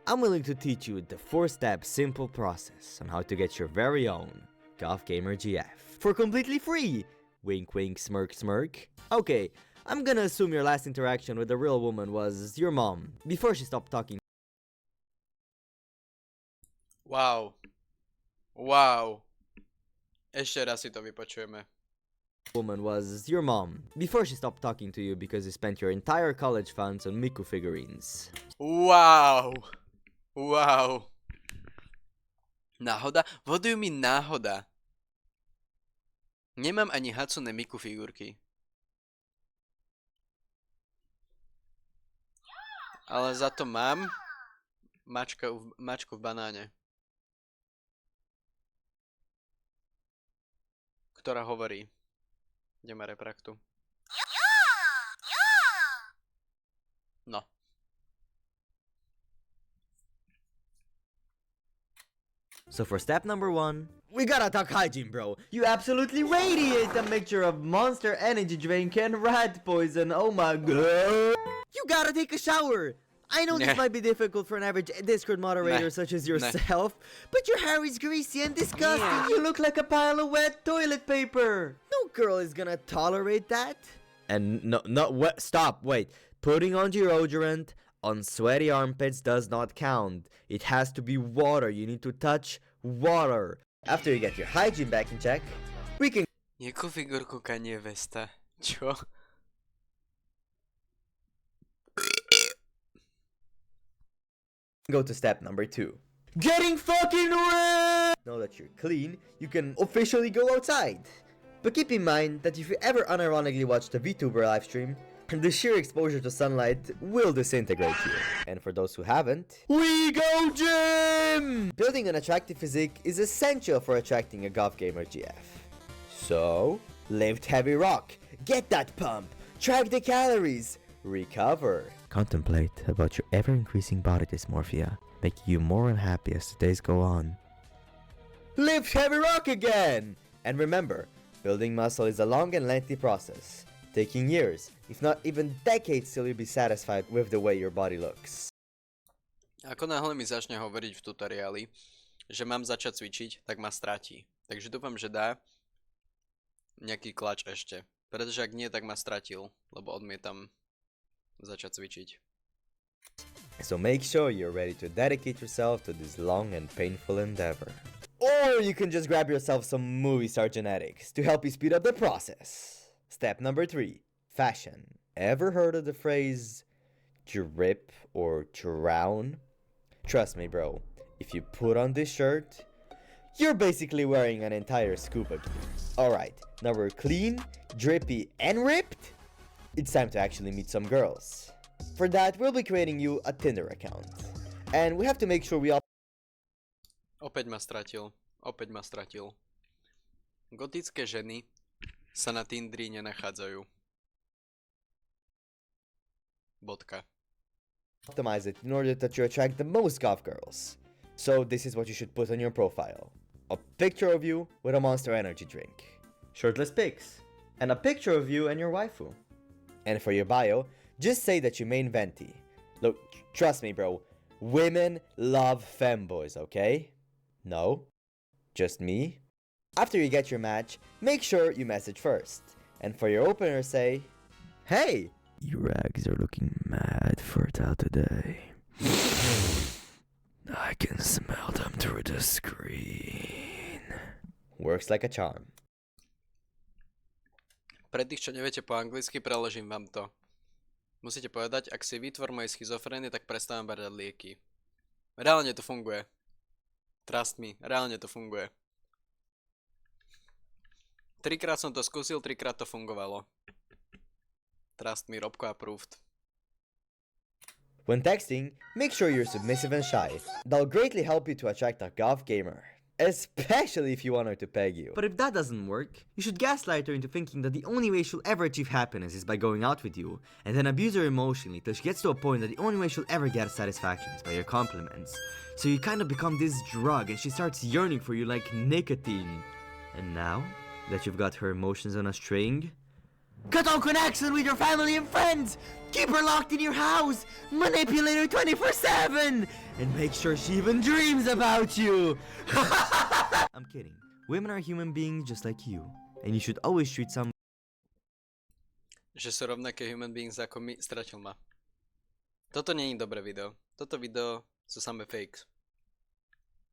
I'm willing to teach you the 4-step simple process on how to get your very own Golf Gamer GF for completely free. Wink wink, smirk smirk. Okay, I'm gonna assume your last interaction with a real woman was your mom, before she stopped talking. Wow. Wow. Ešte raz si to vypočujeme. Woman was your mom, before she stopped talking to you because you spent your entire college funds on Miku figurines. Wow. Wow. Náhoda? What do you mean náhoda? Nemám ani Hatsune Miku figurky. Ale za to mám mačku v banáne. Ktorá hovorí. Ideme repraktu. No. So for step number 1, we gotta talk hygiene, bro. You absolutely radiate a mixture of Monster Energy drink and rat poison. Oh my god. You gotta take a shower. I know this might be difficult for an average Discord moderator such as yourself, but your hair is greasy and disgusting. You look like a pile of wet toilet paper. No girl is gonna tolerate that. And stop, wait. Putting on deodorant on sweaty armpits does not count. It has to be water. You need to touch water. After you get your hygiene back in check, we can... Jakú figurku Kanye Westa? Čo? Go to step number 2. Getting fucking wet! Now that you're clean, you can officially go outside. But keep in mind that if you ever unironically watch the VTuber livestream, the sheer exposure to sunlight will disintegrate you. And for those who haven't, we go gym! Building an attractive physique is essential for attracting a Golf Gamer GF. So, lift heavy rock, get that pump, track the calories, recover. Contemplate about your ever-increasing body dysmorphia, making you more unhappy as the days go on. Lift heavy rock again! And remember, building muscle is a long and lengthy process, taking years, if not even decades till you'll be satisfied with the way your body looks. Ako náhle mi začne hovoriť v tutoriáli, že mám začať cvičiť, tak ma stratí. Takže dúfam, že dá nejaký klač ešte. Pretože ak nie, tak ma stratil, lebo odmietam začať cvičiť. So make sure you're ready to dedicate yourself to this long and painful endeavor. Or you can just grab yourself some movie star genetics to help you speed up the process. Step number 3. Fashion. Ever heard of the phrase drip or drown? Trust me, bro. If you put on this shirt, you're basically wearing an entire scuba gear. Alright, now we're clean, drippy, and ripped. It's time to actually meet some girls. For that, we'll be creating you a Tinder account. And we have to make sure we all... Opäť ma stratil. Opäť ma stratil. Gotické ženy sa na Tindri nenachádzajú. Bodka. Optimize it in order that you attract the most golf girls. So this is what you should put on your profile. A picture of you with a Monster Energy drink. Shirtless pics. And a picture of you and your waifu. And for your bio, just say that you main venti. Look, trust me, bro. Women love femboys, okay? No? Just me? After you get your match, make sure you message first. And for your opener, say, "Hey! Your eggs are looking mad fertile today. I can smell them through the screen." Works like a charm. Pre tých, čo neviete po anglicky, preložím vám to. Musíte povedať, ak si výtvor mojej schizofrénie, tak prestávam brať lieky. Reálne to funguje. Trust me, reálne to funguje. 3-krát som to skúsil, 3-krát to fungovalo. Trust me, Robko approved. When texting, make sure you're submissive and shy. That'll greatly help you to attract a goth gamer. Especially if you want her to peg you. But if that doesn't work, you should gaslight her into thinking that the only way she'll ever achieve happiness is by going out with you, and then abuse her emotionally till she gets to a point that the only way she'll ever get satisfaction is by your compliments. So you kind of become this drug and she starts yearning for you like nicotine. And now that you've got her emotions on a string, cut all connection with your family and friends! Keep her locked in your house! Manipulate her 24/7! And make sure she even dreams about you! I'm kidding. Women are human beings just like you. And you should always treat some... Že sú rovnaké human beings ako my, stratil ma. Toto nie je dobré video. Toto video sú samé fakes.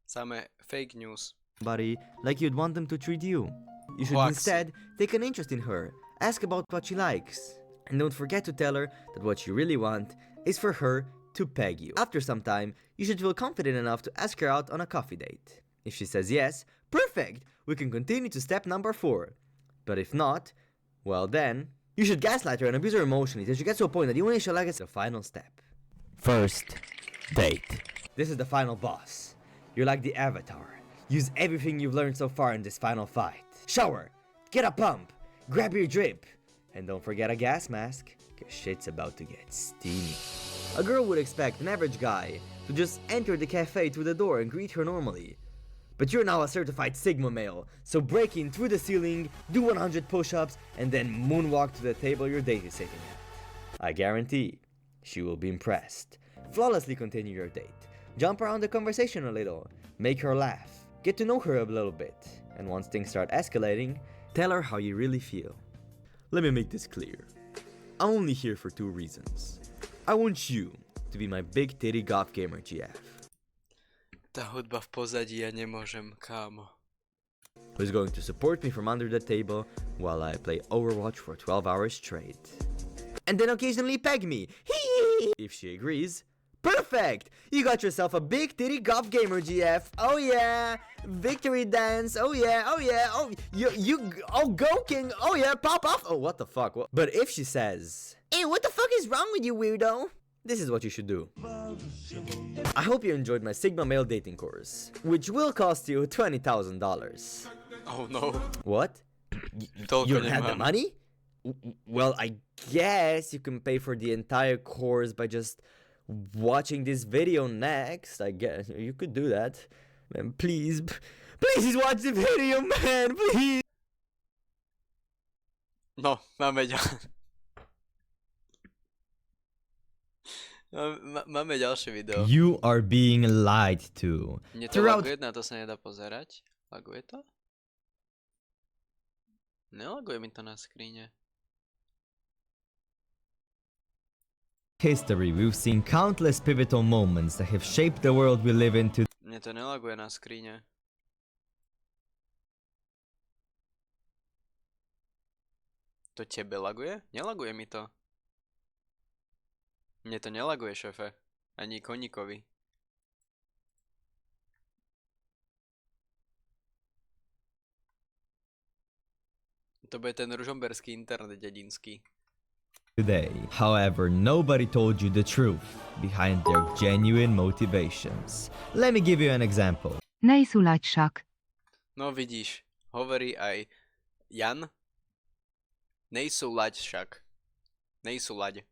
Samé fake news. ...body like you'd want them to treat you. You should instead take an interest in her. Ask about what she likes. And don't forget to tell her that what you really want is for her to peg you. After some time, you should feel confident enough to ask her out on a coffee date. If she says yes, perfect! We can continue to step number 4. But if not, well then, you should gaslight her and abuse her emotionally till she gets to a point that you only shall like it's the final step. First date. This is the final boss. You're like the Avatar. Use everything you've learned so far in this final fight. Shower, get a pump, grab your drip, and don't forget a gas mask, cause shit's about to get steamy. A girl would expect an average guy to just enter the cafe through the door and greet her normally. But you're now a certified Sigma male, so break in through the ceiling, do 100 push-ups, and then moonwalk to the table your date is sitting at. I guarantee she will be impressed. Flawlessly continue your date. Jump around the conversation a little, make her laugh, get to know her a little bit, and once things start escalating, tell her how you really feel. Let me make this clear. I'm only here for 2 reasons. I want you to be my big titty goth gamer GF. Tá hudba v pozadí, ja nemôžem, kámo. Who's going to support me from under the table while I play Overwatch for 12 hours straight. And then occasionally peg me. If she agrees, perfect! You got yourself a big titty goth gamer GF. Oh yeah! Victory dance. Oh yeah, oh yeah. Oh, oh go king. Oh yeah, pop off. Oh, what the fuck? What? But if she says, hey, what the fuck is wrong with you, weirdo? This is what you should do. I hope you enjoyed my Sigma male dating course, which will cost you $20,000. Oh no. What? You don't have the money? Well, I guess you can pay for the entire course by just watching this video next. I guess you could do that. Man, please watch the video, man, please. No, máme máme ďalšie video. You are being lied to. Mne to laguje, na to sa nedá pozerať. Laguje to? Nelaguje mi to na skríne. History, we've seen countless pivotal moments that have shaped the world we live in today. Mne to nelaguje na skríne. To tebe laguje? Nelaguje mi to. Mne to nelaguje, šefe. Ani koníkovi. To bude ten ružomberský internet dedinský. Today. However, nobody told you the truth behind their genuine motivations. Let me give you an example. Nejsúľaď však. No vidíš, hovorí aj Jan. Nejsúľaď však. Nejsúľaď.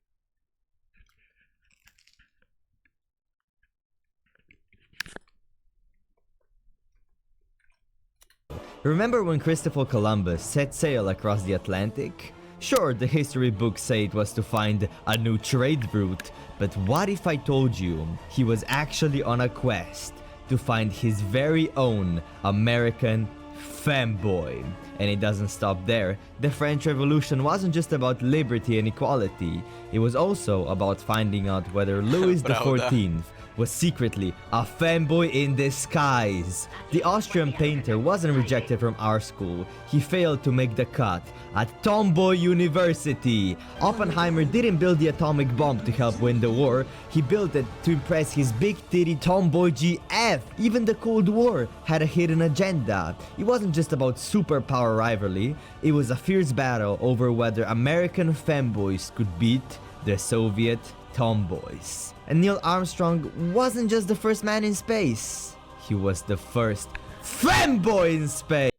Remember when Christopher Columbus set sail across the Atlantic? Sure, the history books say it was to find a new trade route, but what if I told you he was actually on a quest to find his very own American femboy? And it doesn't stop there. The French Revolution wasn't just about liberty and equality. It was also about finding out whether Louis XIV was secretly a fanboy in disguise. The Austrian painter wasn't rejected from our school. He failed to make the cut at Tomboy University. Oppenheimer didn't build the atomic bomb to help win the war. He built it to impress his big titty tomboy GF. Even the Cold War had a hidden agenda. It wasn't just about superpower rivalry. It was a fierce battle over whether American fanboys could beat the Soviet tomboys. And Neil Armstrong wasn't just the first man in space. He was the first fanboy in space.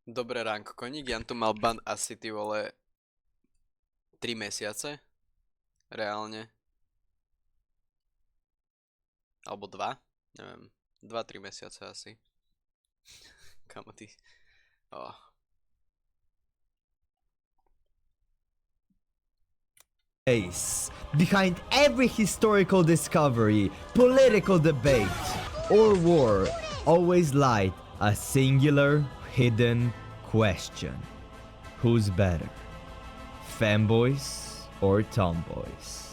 Dobre ránko, koník. Jan tu mal ban asi, ty vole, 3 mesiace. Reálne. Alebo 2. Neviem. 2-3 mesiace asi. Kamo ty. Oh. Behind every historical discovery, political debate, or war, always lied a singular hidden question. Who's better? Fanboys or tomboys?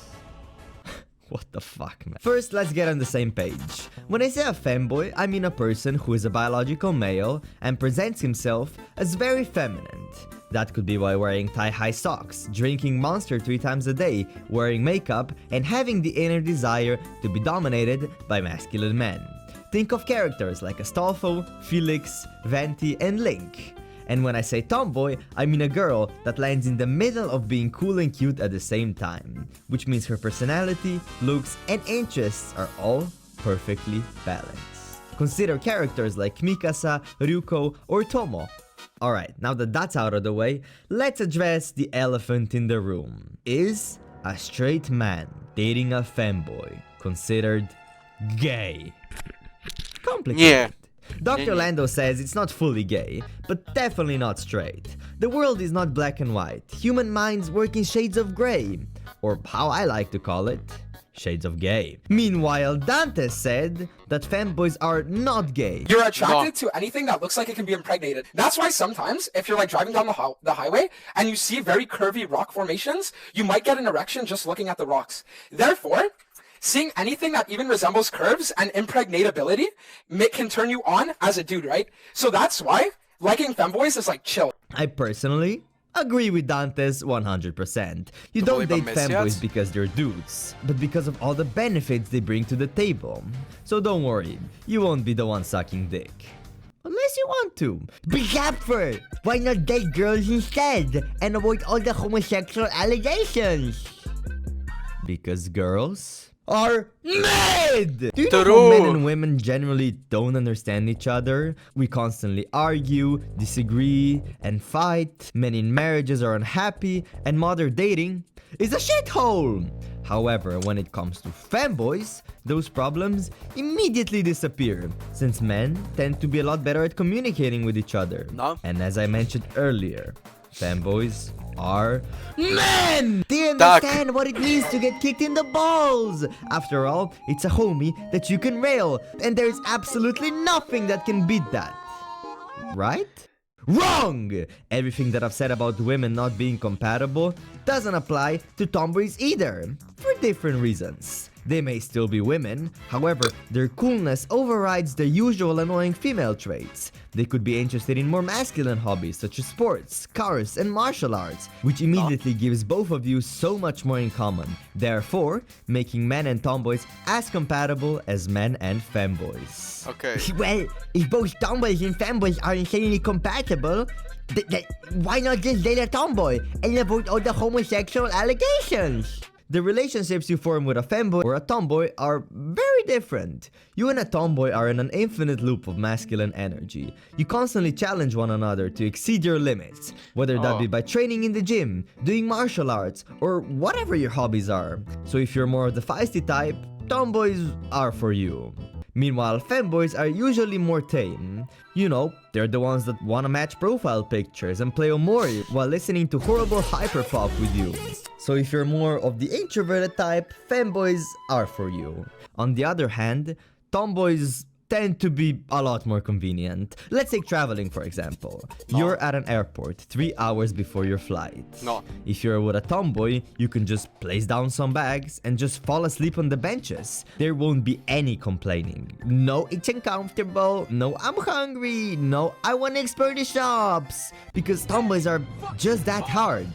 What the fuck, man? First, let's get on the same page. When I say a fanboy, I mean a person who is a biological male and presents himself as very feminine. That could be by wearing thigh-high socks, drinking Monster 3 times a day, wearing makeup, and having the inner desire to be dominated by masculine men. Think of characters like Astolfo, Felix, Venti, and Link. And when I say tomboy, I mean a girl that lands in the middle of being cool and cute at the same time, which means her personality, looks, and interests are all perfectly balanced. Consider characters like Mikasa, Ryuko, or Tomo. Alright, now that that's out of the way, let's address the elephant in the room. Is a straight man dating a fanboy considered gay? Complicated. Yeah. Dr. Lando says it's not fully gay, but definitely not straight. The world is not black and white. Human minds work in shades of gray. Or how I like to call it, shades of gay. Meanwhile, Dante said that fanboys are not gay. You're attracted to anything that looks like it can be impregnated. That's why sometimes, if you're like driving down the highway and you see very curvy rock formations, you might get an erection just looking at the rocks. Therefore, seeing anything that even resembles curves and impregnatability can turn you on as a dude, right? So that's why liking femboys is like chill. I personally agree with Dantes 100%. You don't date fanboys because they're dudes, but because of all the benefits they bring to the table. So don't worry, you won't be the one sucking dick. Unless you want to. Be for why not date girls instead and avoid all the homosexual allegations? Because girls are mad! Do you know how men and women generally don't understand each other? We constantly argue, disagree, and fight. Men in marriages are unhappy, and modern dating is a shithole! However, when it comes to fanboys, those problems immediately disappear, since men tend to be a lot better at communicating with each other. No. And as I mentioned earlier, fanboys are men! They understand what it means to get kicked in the balls! After all, it's a homie that you can rail, and there's absolutely nothing that can beat that. Right? Wrong! Everything that I've said about women not being compatible doesn't apply to tomboys either, for different reasons. They may still be women, however, their coolness overrides their usual annoying female traits. They could be interested in more masculine hobbies such as sports, cars, and martial arts, which immediately gives both of you so much more in common, therefore making men and tomboys as compatible as men and femboys. Okay. Well, if both tomboys and femboys are insanely compatible, why not just date a tomboy and avoid all the homosexual allegations? The relationships you form with a femboy or a tomboy are very different. You and a tomboy are in an infinite loop of masculine energy. You constantly challenge one another to exceed your limits, whether that be by training in the gym, doing martial arts, or whatever your hobbies are. So if you're more of the feisty type, tomboys are for you. Meanwhile, femboys are usually more tame. You know, they're the ones that wanna match profile pictures and play Omori while listening to horrible hyperpop with you. So if you're more of the introverted type, femboys are for you. On the other hand, tomboys tend to be a lot more convenient. Let's take traveling for example. You're at an airport 3 hours before your flight. If you're with a tomboy, you can just place down some bags and just fall asleep on the benches. There won't be any complaining. No, it's uncomfortable. No, I'm hungry. No, I want to explore the shops. Because tomboys are just that hard.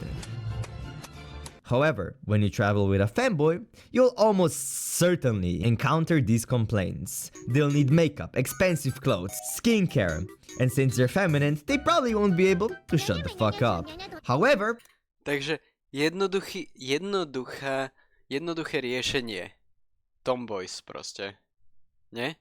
However, when you travel with a femboy, you'll almost certainly encounter these complaints. They'll need makeup, expensive clothes, skincare, and since they're feminine, they probably won't be able to shut the fuck up. However, Takže jednoduché riešenie. Tomboys proste. Nie?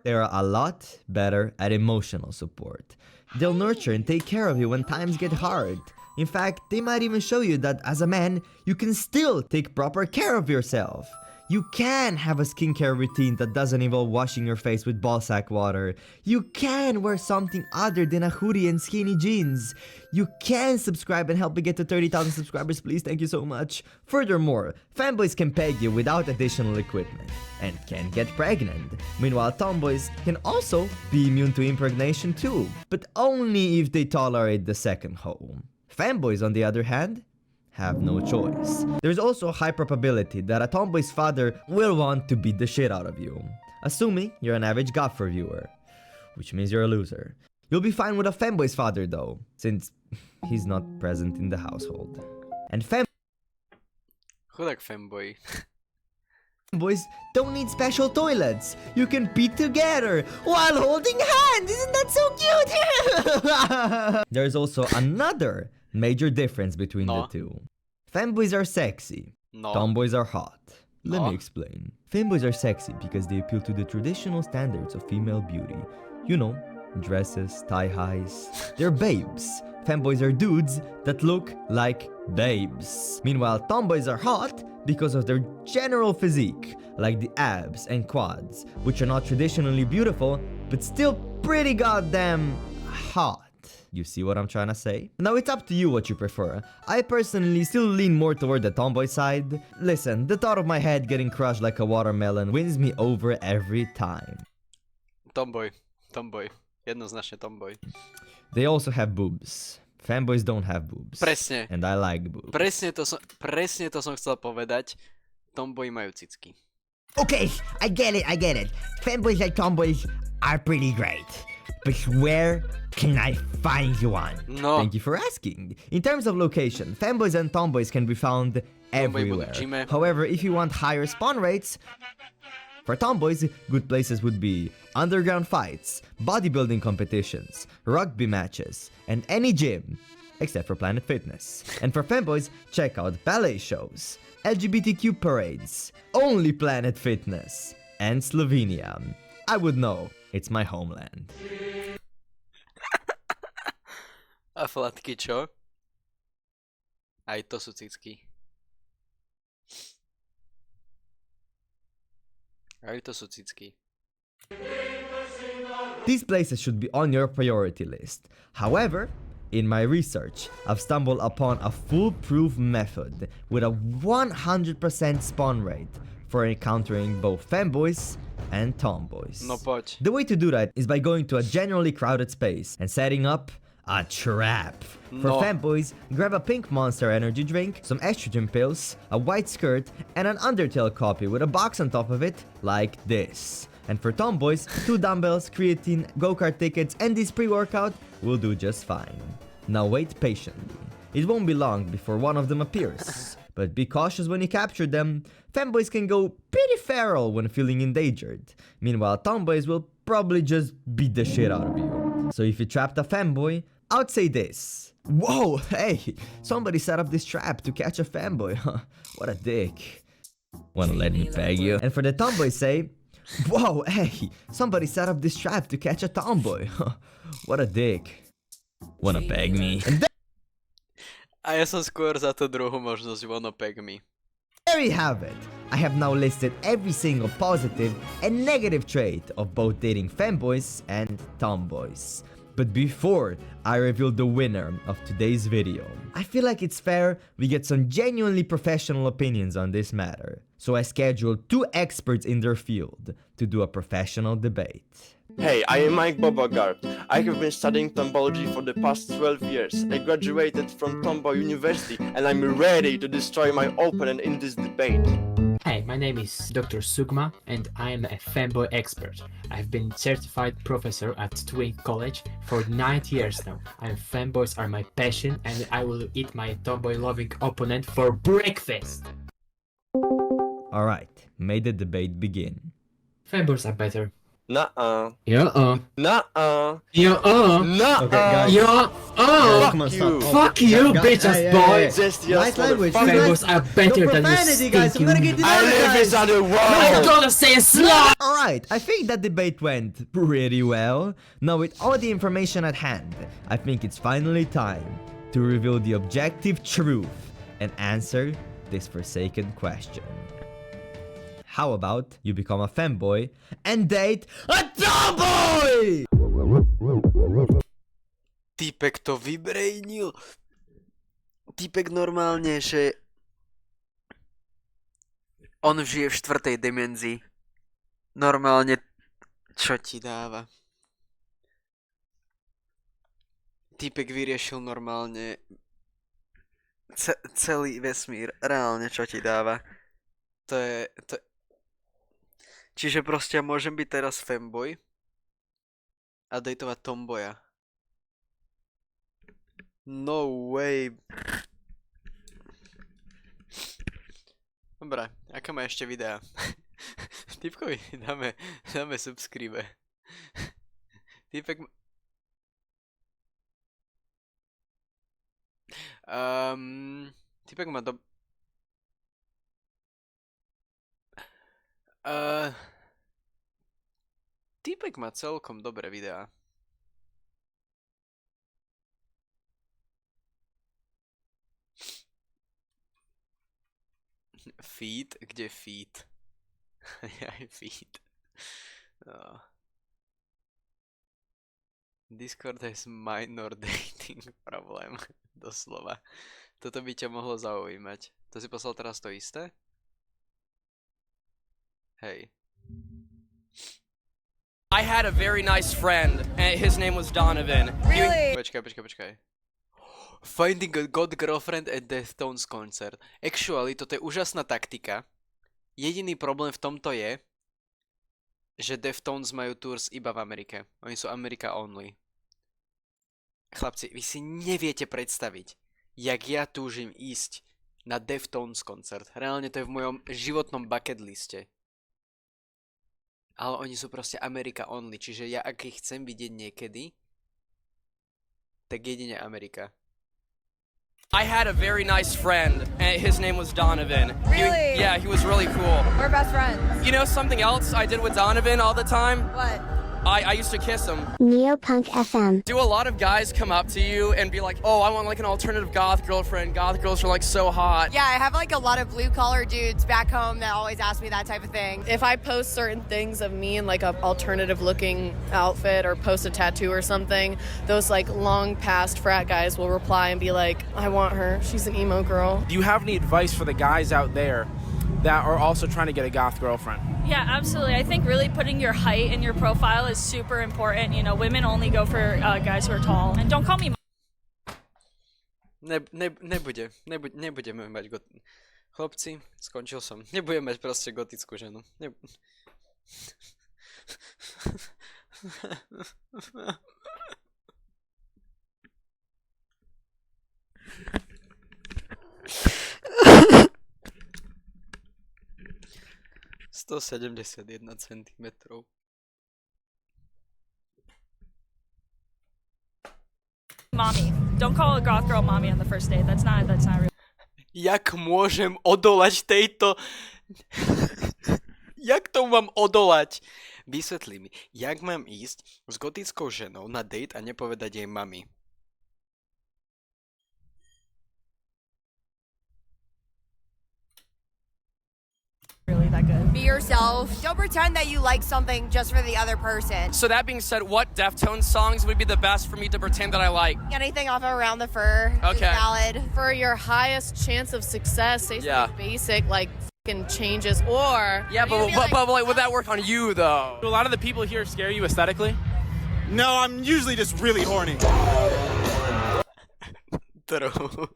they are a lot better at emotional support. They'll nurture and take care of you when times get hard. In fact, they might even show you that as a man, you can still take proper care of yourself. You can have a skincare routine that doesn't involve washing your face with ballsack water. You can wear something other than a hoodie and skinny jeans. You can subscribe and help me get to 30,000 subscribers, please. Thank you so much. Furthermore, fanboys can peg you without additional equipment and can get pregnant. Meanwhile, tomboys can also be immune to impregnation too, but only if they tolerate the second hoe. Fanboys, on the other hand, have no choice. There's also a high probability that a tomboy's father will want to beat the shit out of you. Assuming you're an average goth reviewer, which means you're a loser. You'll be fine with a femboy's father though, since he's not present in the household. And Chudák femboy. Femboys don't need special toilets. You can pee together while holding hands. Isn't that so cute? There's also another major difference between the two. Femboys are sexy. Tomboys are hot. Let me explain. Femboys are sexy because they appeal to the traditional standards of female beauty. You know, dresses, tie-highs. They're babes. Femboys are dudes that look like babes. Meanwhile, tomboys are hot because of their general physique, like the abs and quads, which are not traditionally beautiful, but still pretty goddamn hot. You see what I'm trying to say? Now it's up to you what you prefer. I personally still lean more toward the tomboy side. Listen, the thought of my head getting crushed like a watermelon wins me over every time. Tomboy. Jednoznačne tomboy. They also have boobs. Fanboys don't have boobs. Presne. And I like boobs. Presne to som chcel povedať. Tomboy majú cicky. Okay, I get it. Fanboys like tomboys are pretty great. But where can I find you one? No. Thank you for asking. In terms of location, fanboys and tomboys can be found everywhere. However, if you want higher spawn rates, for tomboys, good places would be underground fights, bodybuilding competitions, rugby matches, and any gym, except for Planet Fitness. And for fanboys, check out ballet shows, LGBTQ parades, only Planet Fitness, and Slovenia. I would know, it's my homeland. A flatky čo? Aj to sú cicky. These places should be on your priority list. However, in my research, I've stumbled upon a foolproof method with a 100% spawn rate for encountering both fanboys and tomboys. No poď. The way to do that is by going to a generally crowded space and setting up a trap. For fanboys, grab a pink Monster energy drink, some estrogen pills, a white skirt, and an Undertale copy with a box on top of it, like this. And for tomboys, 2 dumbbells, creatine, go-kart tickets, and this pre-workout will do just fine. Now wait patiently. It won't be long before one of them appears. But be cautious when you capture them. Fanboys can go pretty feral when feeling endangered. Meanwhile, tomboys will probably just beat the shit out of you. So if you trapped a fanboy, I'd say this. Whoa, hey, somebody set up this trap to catch a fanboy. What a dick. Wanna let me peg you? And for the tomboys say, whoa, hey, somebody set up this trap to catch a tomboy. What a dick. Wanna peg me? A ja som skôr za tú druhú možnosť, wanna peg me. There you have it. I have now listed every single positive and negative trait of both dating fanboys and tomboys. But before I reveal the winner of today's video, I feel like it's fair we get some genuinely professional opinions on this matter. So I scheduled 2 experts in their field to do a professional debate. Hey, I am Mike Bobagard. I have been studying tombology for the past 12 years. I graduated from Tomboy University and I'm ready to destroy my opponent in this debate. Hi, my name is Dr. Sugma and I am a fanboy expert. I've been certified professor at Twin College for 9 years now. And fanboys are my passion and I will eat my tomboy loving opponent for breakfast. Alright, may the debate begin. Fanboys are better. Nuh-uh. Yeah-uh. Nuh-uh. Yeah-uh. Nuh-uh. Okay, guys. Yeah-uh. Fuck you. Fuck you, bitches, boy. Just Nice language. Fanboys are better than you Profanity, guys. I'm gonna get this I out, live guys. inside a I'm world. gonna say slut! Alright, I think that debate went pretty well. Now with all the information at hand, I think it's finally time to reveal the objective truth and answer this forsaken question. How about you become a fanboy and date a tomboy? Týpek to vybrejnil. Týpek normálne, že on žije v 4. dimenzii. Normálne, čo ti dáva? Týpek vyriešil normálne celý vesmír. Reálne, čo ti dáva? To je... Čiže proste môžem byť teraz fanboy a dejtovať tomboja. No way. Dobre, aké má ešte videa? Typkovi dáme subscribe. Typek... Typek má Týpek má celkom dobré videá. Feed? Kde feed? Aj feed. No. Discord has minor dating problém. Doslova. Toto by ťa mohlo zaujímať. To si poslal teraz to isté? Hey. I had a very nice friend, and his name was Donovan. Really? Počkaj. Finding a God Girlfriend at Deftones concert. Actually, toto je úžasná taktika. Jediný problém v tomto je, že Deftones majú tours iba v Amerike. Oni sú America only. Chlapci, vy si neviete predstaviť, jak ja túžim ísť na Deftones koncert. Reálne to je v mojom životnom bucket liste. Ale oni sú proste America only, čiže ja ak ich chcem vidieť niekedy, tak jedine Amerika. I had a very nice friend, and his name was Donovan. Really? Yeah, he was really cool. We're best friends. You know something else I did with Donovan all the time? What? I used to kiss him. Neopunk FM. Do a lot of guys come up to you and be like, oh, I want like an alternative goth girlfriend. Goth girls are like so hot. Yeah, I have like a lot of blue collar dudes back home that always ask me that type of thing. If I post certain things of me in like an alternative looking outfit or post a tattoo or something, those like long past frat guys will reply and be like, I want her. She's an emo girl. Do you have any advice for the guys out there that are also trying to get a goth girlfriend? Yeah, absolutely. I think really putting your height in your profile is super important. You know, women only go for guys who are tall. And don't call me Nebudeme mať Chlapci, skončil som. Nebudem mať proste gotickú ženu. Sto 71 centimetrov. mommy. Don't call a goth girl mommy on the first date. That's not real. Jak môžem odolať tejto... Jak to mám odolať? Vysvetli mi, jak mám ísť s gotickou ženou na date a nepovedať jej mami? really that good. Be yourself. Don't pretend that you like something just for the other person. So that being said, what Deftones songs would be the best for me to pretend that I like? Anything off of Around the Fur is Okay. valid. For your highest chance of success, say Yeah. something basic like fucking changes, or Yeah, but like, would that work on you though? Do a lot of the people here scare you aesthetically? No, I'm usually just really horny. True.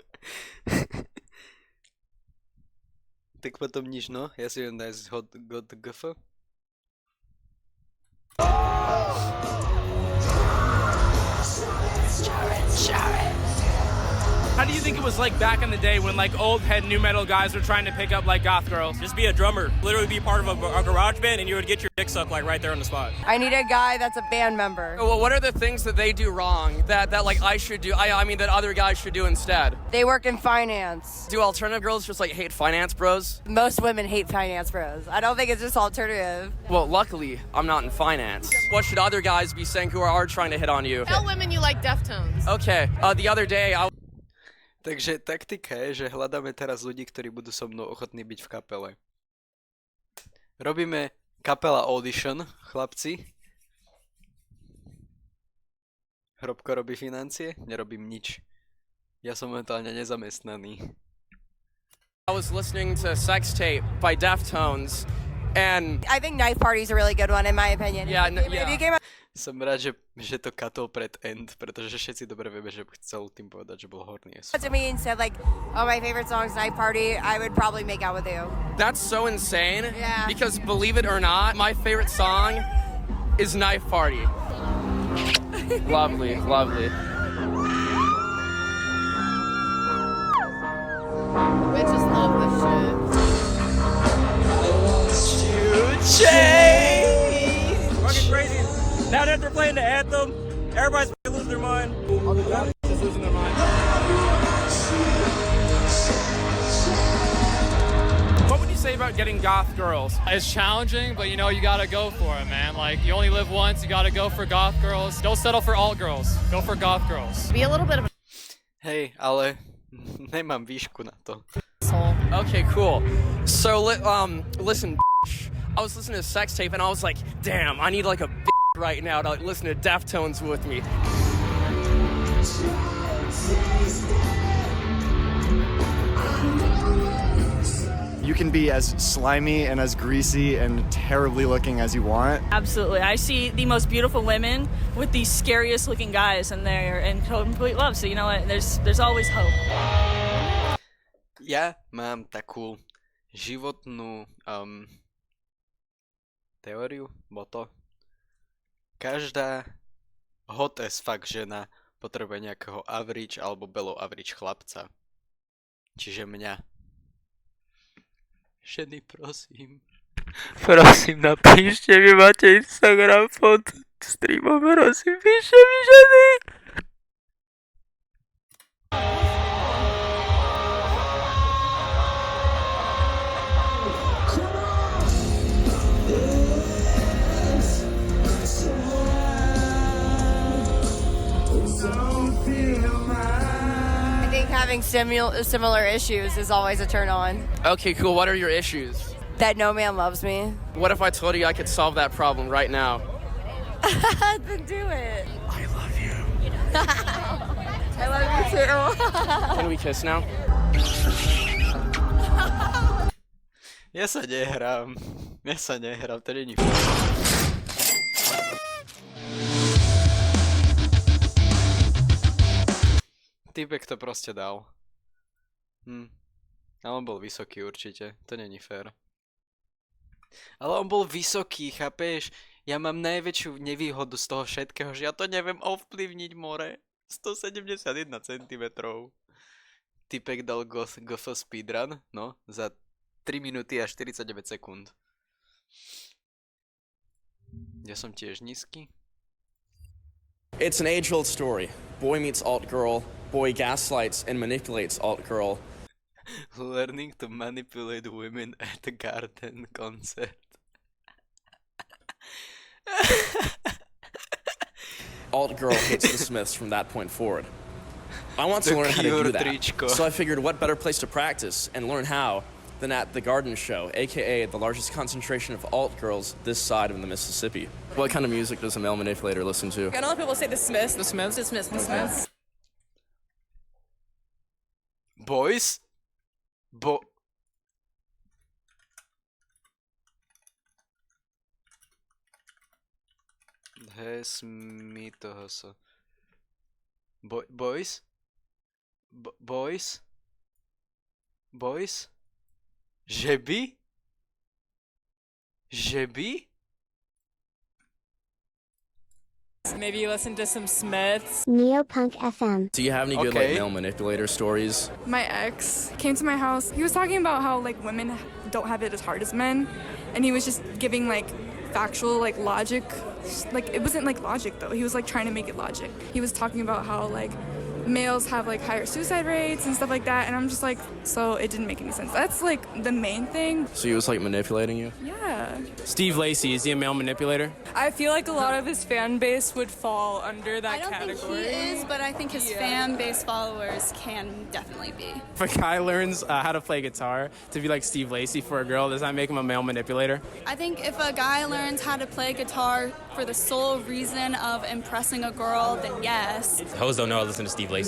Tak potom nič, no. Ja si viem nájsť God GF. How do you think it was like back in the day when like old head new metal guys were trying to pick up like goth girls? Just be a drummer. Literally be part of a garage band and you would get your dick sucked like right there on the spot. I need a guy that's a band member. Well, what are the things that they do wrong that like I should do? I mean that other guys should do instead? They work in finance. Do alternative girls just like hate finance bros? Most women hate finance bros. I don't think it's just alternative. Well, luckily I'm not in finance. What should other guys be saying who are trying to hit on you? tell women you like Deftones. Okay, the other day I Takže taktika je, že hľadáme teraz ľudí, ktorí budú so mnou ochotní byť v kapele. Robíme kapela audition, chlapci. Hrobko robí financie, nerobím nič. Ja som momentálne nezamestnaný. I was listening to Sex Tape by Deftones and I think Knife Party's a really good one in my opinion. Yeah, If you came out Som rád, že to katol pred end, pretože všetci dobre vieme, že chcel tým povedať, že bol horný. to me and said like, oh, my favorite song's Knife Party, I would probably make out with you. that's so insane. Yeah. Because believe it or not, my favorite song is Knife Party. Lovely, lovely. Bitches love this shit. Fucking crazy. Now that they're playing the anthem, everybody's losing their mind. Just losing their mind. What would you say about getting goth girls? It's challenging, but you know, you gotta go for it, man. Like, you only live once, you gotta go for goth girls. Don't settle for alt girls. Go for goth girls. Be a little bit of a Hej, ale nemám výšku na to. Okay, cool. So listen, I was listening to Sex Tape and I was like, damn, I need like a right now to like, listen to Deftones with me. You can be as slimy and as greasy and terribly looking as you want. Absolutely. I see the most beautiful women with the scariest looking guys and they're in complete love. So you know what? There's always hope. Ja mám takú životnú teóriu, to. Každá hot as fuck žena potrebuje nejakého average alebo below average chlapca. Čiže mňa. Ženy, prosím. Prosím, napíšte mi, máte Instagram pod streamom, prosím, píšte mi ženy. I think having similar issues is always a turn on. Okay, cool. What are your issues? That no man loves me. What if I told you I could solve that problem right now? Then do it. I love you. I love you too. Can we kiss now? Ja sa nehrám, to není Typek to proste dal. Ale on bol vysoký určite, to není fér. Ale on bol vysoký, chápeš? Ja mám najväčšiu nevýhodu z toho všetkého, že ja to neviem ovplyvniť more. 171 cm. Typek dal GF speedrun, no, za 3 minúty a 49 sekúnd. Ja som tiež nízky. It's an age-old story. Boy meets alt-girl, boy gaslights and manipulates alt-girl. Learning to manipulate women at a garden concert. Alt-girl hates the Smiths from that point forward. I want to learn how to do that, so I figured what better place to practice and learn how than at the Garden Show, aka the largest concentration of alt girls this side of the Mississippi. What kind of music does a male manipulator listen to? I know people say the Smiths. The Smiths. The Smiths. The Smiths. Boys? Hesmi toho sa. Boys? Boys? Boys? Že by? Že by? Maybe listen to some Smiths. Neopunk FM. Do you have any good like male manipulator stories? My ex came to my house. He was talking about how like women don't have it as hard as men, and he was just giving like factual like logic. Like it wasn't like logic though. He was like trying to make it logic. He was talking about how like males have like higher suicide rates and stuff like that, and I'm just like, so it didn't make any sense. That's like the main thing. So he was like manipulating you? Yeah. Steve Lacy, is he a male manipulator? I feel like a lot of his fan base would fall under that category. I don't think he is, but I think his fan base followers can definitely be. If a guy learns how to play guitar to be like Steve Lacy for a girl, does that make him a male manipulator? I think if a guy learns how to play guitar for the sole reason of impressing a girl, then yes. Hoes don't know how to listen to Steve Lacy.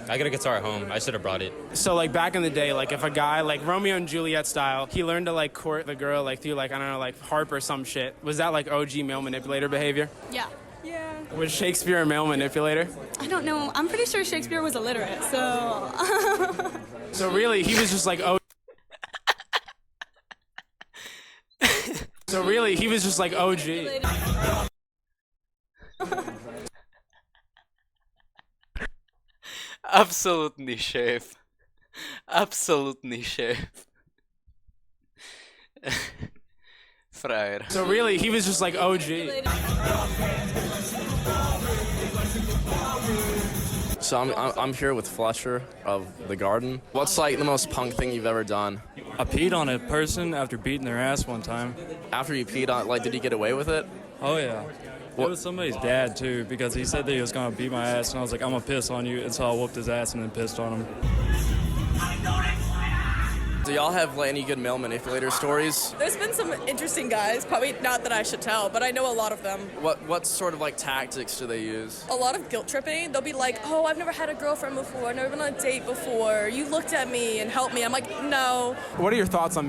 I got a guitar at home. I should have brought it. So like back in the day, like if a guy like Romeo and Juliet style, he learned to like court the girl like through like I don't know like harp or some shit. Was that like OG male manipulator behavior? Yeah. Yeah. Was Shakespeare a male manipulator? I don't know. I'm pretty sure Shakespeare was illiterate, so. So really, he was just like OG. So really, he was just like OG. Absolutný šéf. Absolutný šéf. Frajer. So really, he was just like OG. So I'm here with Fletcher of The Garden. What's like the most punk thing you've ever done? I peed on a person after beating their ass one time. After you peed on, like, did he get away with it? Oh yeah. It was somebody's dad too, because he said that he was gonna beat my ass, and I was like, I'm gonna piss on you, and so I whooped his ass and then pissed on him. Do y'all have like, any good male manipulator stories? There's been some interesting guys, probably not that I should tell, but I know a lot of them. What sort of like tactics do they use? A lot of guilt tripping. They'll be like, oh, I've never had a girlfriend before, I've never been on a date before, you looked at me and helped me. I'm like, no. What are your thoughts on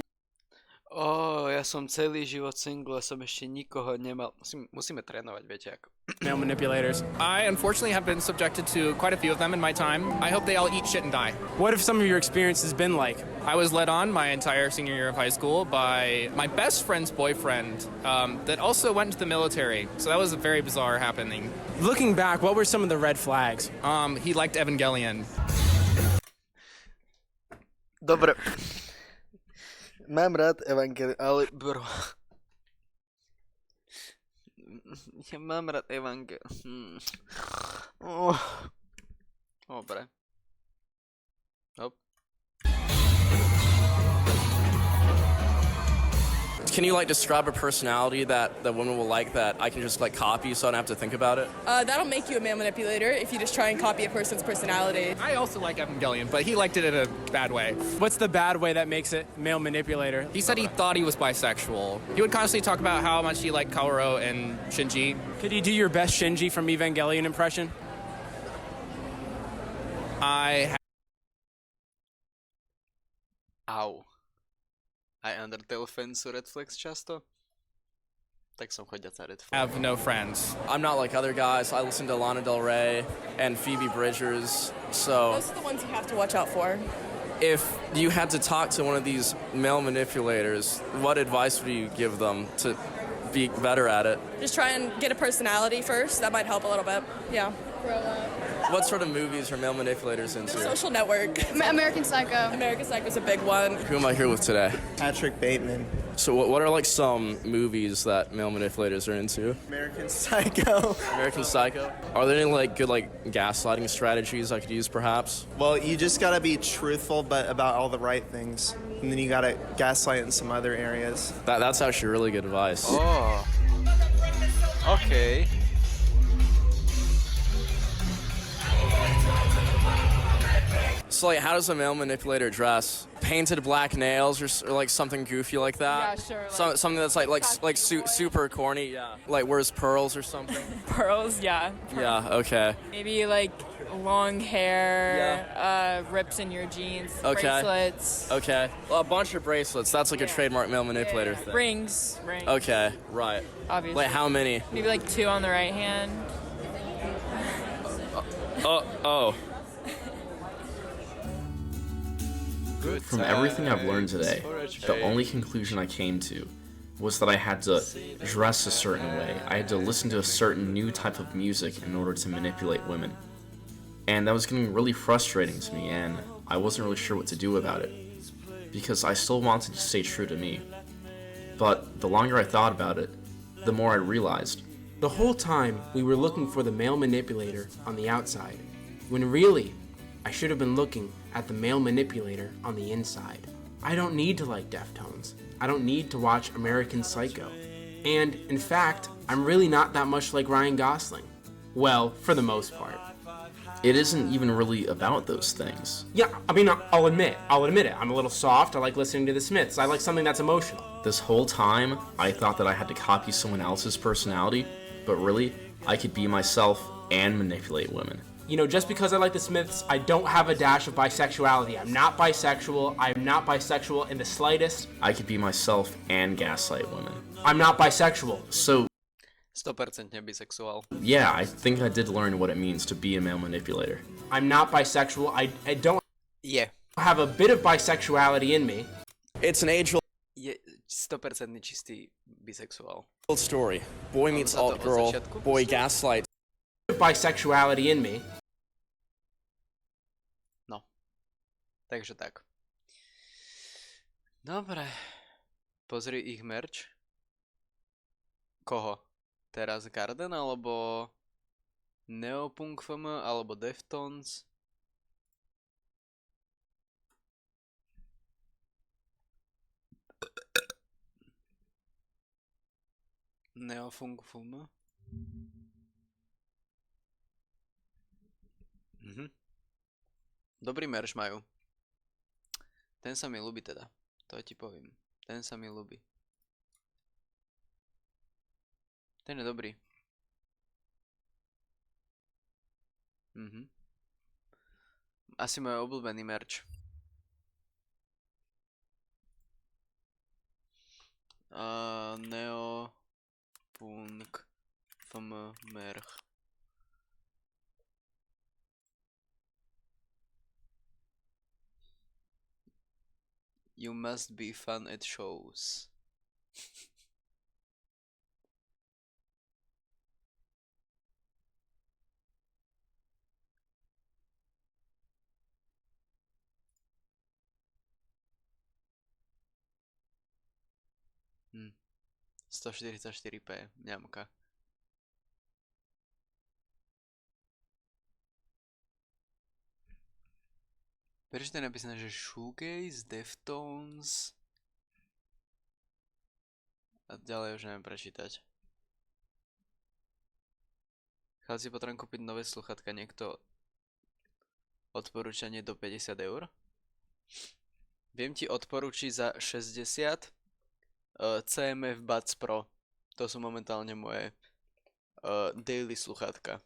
Ja som celý život single a som ešte nikoho nemal. Musíme trénovať, viete ako. Male manipulators? I unfortunately have been subjected to quite a few of them in my time. I hope they all eat shit and die. What have some of your experiences been like? I was led on my entire senior year of high school by my best friend's boyfriend that also went into the military. So that was a very bizarre happening. Looking back, what were some of the red flags? He liked Evangelion. Dobre. Mám rád Evangelion, ale bro. Ja mám rád Evangelion. Dobre. Hop. Can you like describe a personality that women will like that I can just like copy so I don't have to think about it? That'll make you a male manipulator if you just try and copy a person's personality. I also like Evangelion, but he liked it in a bad way. What's the bad way that makes it male manipulator? He said he thought he was bisexual. He would constantly talk about how much he liked Kaoru and Shinji. Could you do your best Shinji from Evangelion impression? Au. Aj Undertale fans sú Red Flags často? Tak som chodiaca Red Flag. Have no friends. I'm not like other guys. I listen to Lana Del Rey and Phoebe Bridgers, so... Those are the ones you have to watch out for. If you had to talk to one of these male manipulators, what advice would you give them to be better at it? Just try and get a personality first. That might help a little bit. Yeah. What sort of movies are male manipulators into? Social Network. American Psycho. American Psycho's a big one. Who am I here with today? Patrick Bateman. So what are like some movies that male manipulators are into? American Psycho. American Psycho? Are there any like good like gaslighting strategies I could use perhaps? Well, you just gotta be truthful, but about all the right things. And then you gotta gaslight in some other areas. That's actually really good advice. Oh. Okay. So like, how does a male manipulator dress? Painted black nails or like something goofy like that? Yeah, sure, So, like- something that's super corny. Yeah. Like wears pearls or something. Pearls, yeah. Yeah. Okay. Maybe like long hair, rips in your jeans, Okay. bracelets, Okay. A bunch of bracelets. That's like a trademark male manipulator thing. rings. Okay. Right. Obviously. Like how many? Maybe like 2 on the right hand. Oh. From everything I've learned today, the only conclusion I came to was that I had to dress a certain way. I had to listen to a certain new type of music in order to manipulate women. And that was getting really frustrating to me, and I wasn't really sure what to do about it, because I still wanted to stay true to me. But the longer I thought about it, the more I realized. The whole time, we were looking for the male manipulator on the outside, when really, I should have been looking at the male manipulator on the inside. I don't need to like Deftones. I don't need to watch American Psycho. And, in fact, I'm really not that much like Ryan Gosling. Well, for the most part. It isn't even really about those things. Yeah, I mean, I'll admit it. I'm a little soft. I like listening to the Smiths. I like something that's emotional. This whole time, I thought that I had to copy someone else's personality, but really, I could be myself and manipulate women. You know, just because I like the Smiths, I don't have a dash of bisexuality. I'm not bisexual. I'm not bisexual in the slightest. I could be myself and gaslight women. I'm not bisexual. So, 100% bisexuál. yeah, I think I did learn what it means to be a male manipulator. I'm not bisexual. I don't have a bit of bisexuality in me. It's an age-old Je 100% čistý bisexuál. story. Boy meets alt girl. Boy gaslights. Bisexuality in me. No. Takže tak. Dobre. Pozri ich merch. Koho? Teraz Garden, alebo Neopunk FM, alebo Deftones? Neopunk FM? Dobrý merch majú. Ten sa mi ľúbi teda. To ti poviem. Ten sa mi ľúbi. Ten je dobrý. Asi môj obľúbený merch. Neo Punk FM merch. You must be fun at shows. Hm. 144p, ňamka. Prečo to je napísané, že Shoegaze, Deftones a ďalej už neviem prečítať. Chalci, potrebujem kúpiť nové sluchatka, niekto odporúčanie do 50 €? Viem ti odporúčiť za 60 CMF Buds Pro. To sú momentálne moje daily sluchatka.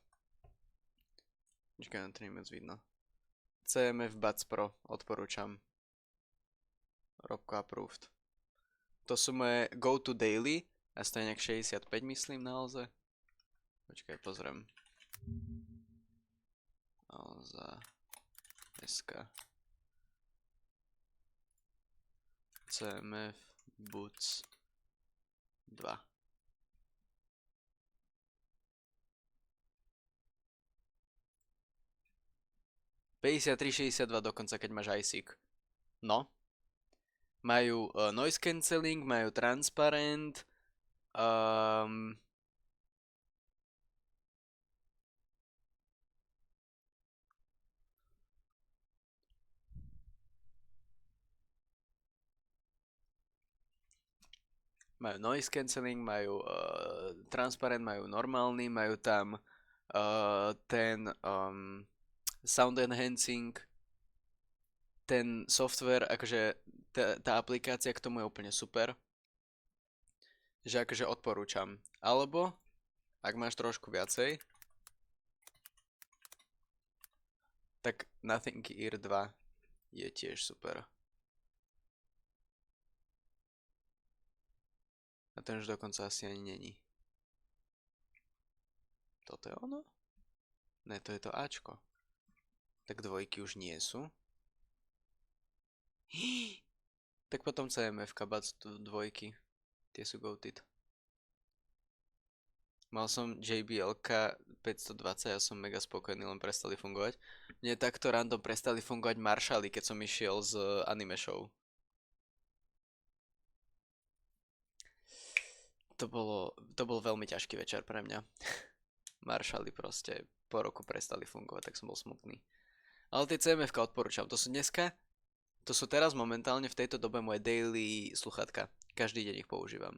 Počkaj, to nie je moc vidno. CMF Buds Pro, odporúčam. Robko approved. To sú moje go to daily a stojí nejak 65, myslím, naozaj. Počkaj, pozriem. Naozaj. SK. CMF Buds 2. $53,62 dokonca, keď máš ISIC. No. Majú noise cancelling, majú transparent. Majú noise cancelling, majú transparent, majú normálny, majú tam ten sound enhancing, ten software, akože tá aplikácia k tomu je úplne super. Že akože odporúčam. Alebo, ak máš trošku viacej, tak Nothing Ear 2 je tiež super. A ten už dokonca asi ani není. Toto je ono? Ne, to je to Ačko. Tak dvojky už nie sú. Tak potom CMF-ka, bac dvojky. Tie sú goated. Mal som JBL-ka 520, ja som mega spokojný, len prestali fungovať. Mne takto random prestali fungovať Marshally, keď som išiel z anime show. To bol veľmi ťažký večer pre mňa. Marshally proste po roku prestali fungovať, tak som bol smutný. Ale tie CMF-ka odporúčam. To sú teraz momentálne v tejto dobe moje daily sluchatka. Každý deň ich používam.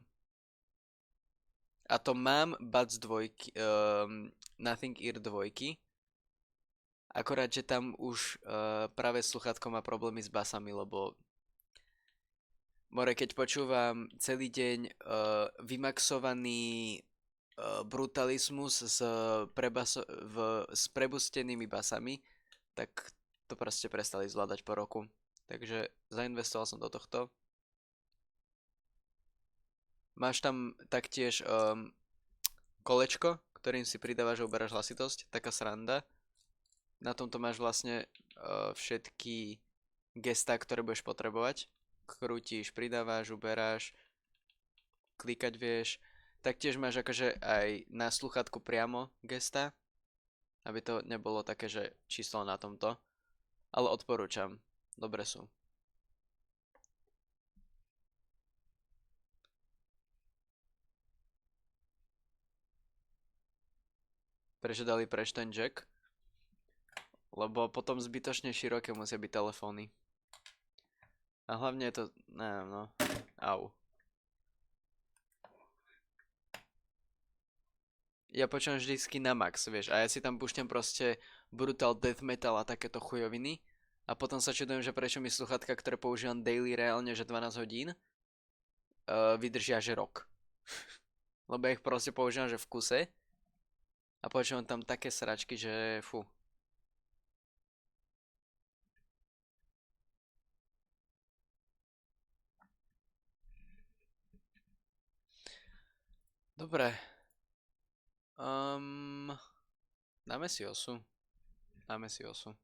A to mám Buds 2, Nothing Ear 2. Akorát, že tam už práve sluchatko má problémy s basami, lebo keď počúvam celý deň vymaxovaný brutalizmus s prebustenými basami, tak to proste prestali zvládať po roku. Takže zainvestoval som do tohto. Máš tam taktiež kolečko, ktorým si pridávaš a uberáš hlasitosť, taká sranda. Na tomto máš vlastne všetky gestá, ktoré budeš potrebovať. Krútiš, pridávaš, uberáš, klikať vieš. Taktiež máš akože aj na sluchátku priamo gesta, aby to nebolo také, že číslo na tomto. Ale odporúčam, dobre sú. Prečo dali preč ten jack? Lebo potom zbytočne široké musia byť telefóny. A hlavne je to, neviem no, au. Ja počúvam vždycky na max, vieš, a ja si tam púšťam proste brutal death metal a takéto chujoviny. A potom sa čudujem, že prečo mi sluchatka, ktoré používam daily reálne, že 12 hodín, vydržia že rok. Lebo ja ich proste používam, že v kuse. A počúvam tam také sračky, že fú. Dobre. Dáme si 8. Dáme si 8.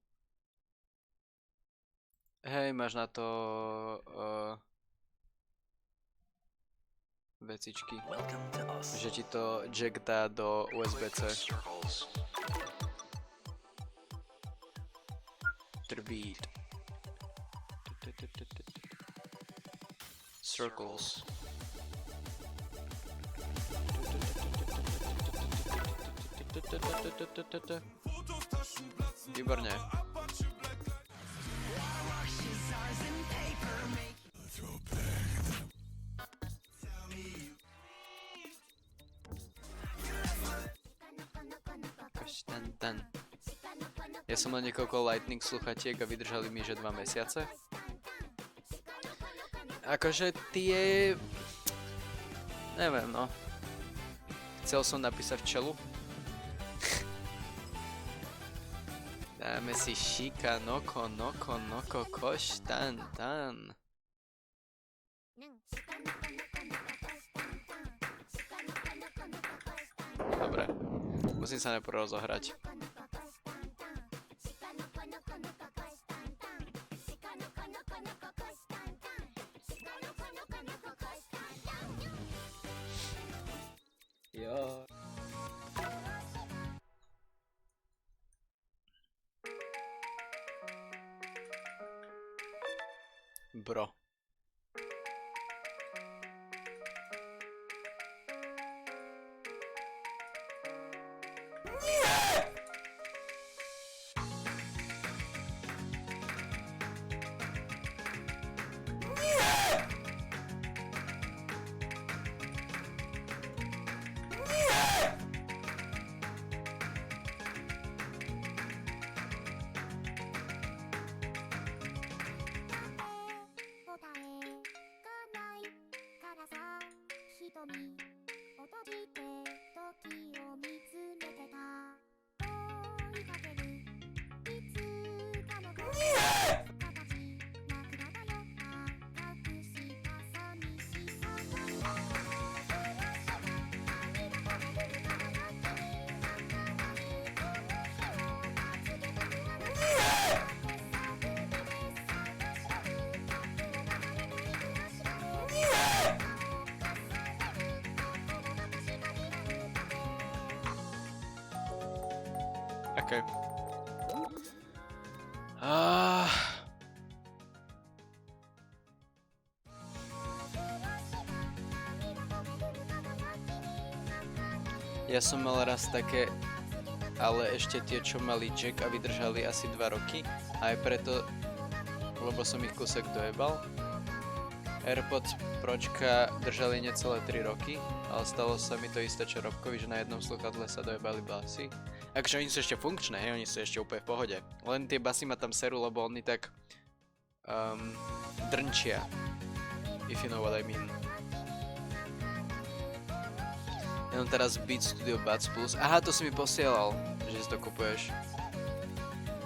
Hej, máš na to vecičky. Že ti to jack dá do USB-C. Beat. Circles. Výborne. Ja som mal niekoľko lightning sluchatiek a vydržali mi že 2 mesiace. Akože tie... Neviem no. Chcel som napísať včelu. Dáme si šika, noko, koš, tan. Dobre, musím sa najprv rozohrať. Jo. Bro. Okay. Ja som mal raz také, ale ešte tie, čo mali jack a vydržali asi 2 roky. A aj preto, lebo som ich kúsek dojebal. AirPods Pročka držali necelé 3 roky, ale stalo sa mi to isté čo Robkovi, že na jednom slúchadle sa dojebali basy. Akože oni sú ešte funkčné, hej, oni sú ešte úplne v pohode. Len tie basy ma tam serú, lebo oni tak drnčia. If you know what I mean. Ja mám teraz Beat Studio Buds Plus. Aha, to si mi posielal, že si to kupuješ.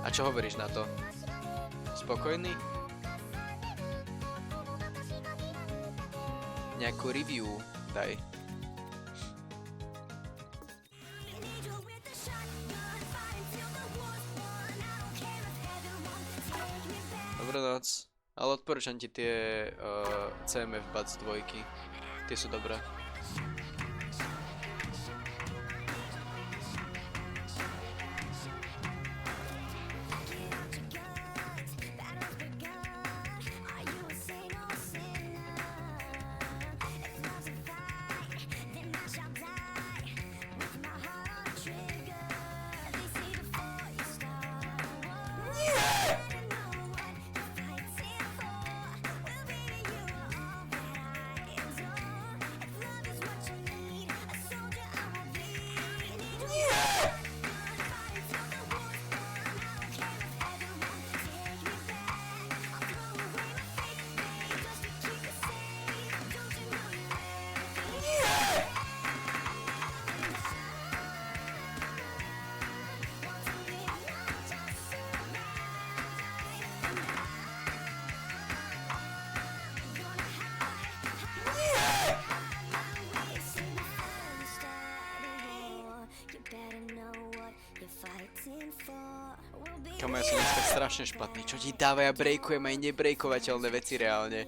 A čo hovoríš na to? Spokojný? Nejakú review daj. Dobrú noc. Ale odporúčam ti tie CMF Buds 2. Tie sú dobré. Kamo, ja som dneska strašne špatný. Čo ti dáva? Ja breakujem aj nebrejkovateľné veci reálne.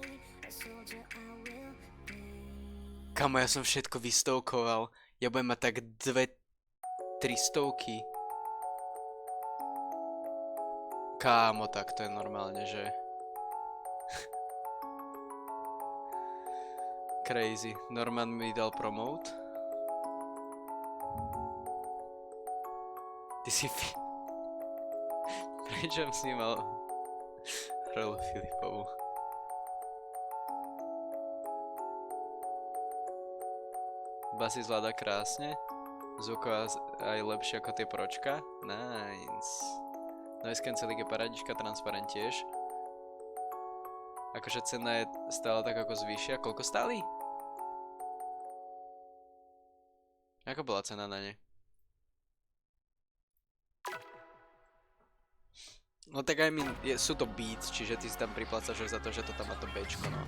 Kamo, ja som všetko vystovkoval. Ja budem mať tak 2-300. Kámo, tak to je normálne, že... Crazy. Norman mi dal promote. Ty si... Prečo som snímal Hrolu Filipovu? Basy zvláda krásne. Zvuková aj lepšie ako tie Pročka. Nice. Noise cancelling je paradička, transparent tiež. Akože cena je stále tak ako zvýšia. Koľko stáli? Ako bola cena na ne? No tak aj sú to Beats, čiže ty si tam priplácaš za to, že to tam má to Bčko, no.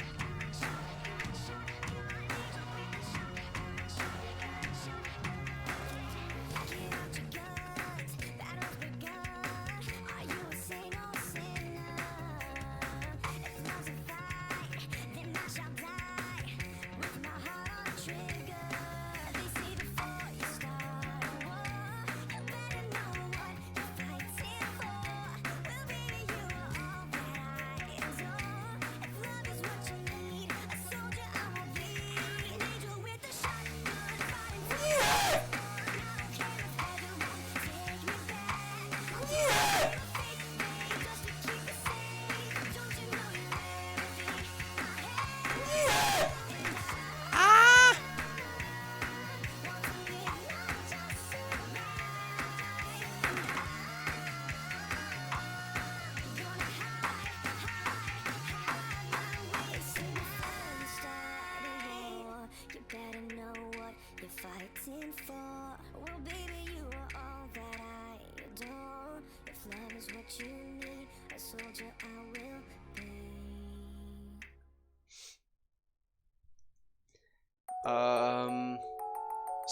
Um,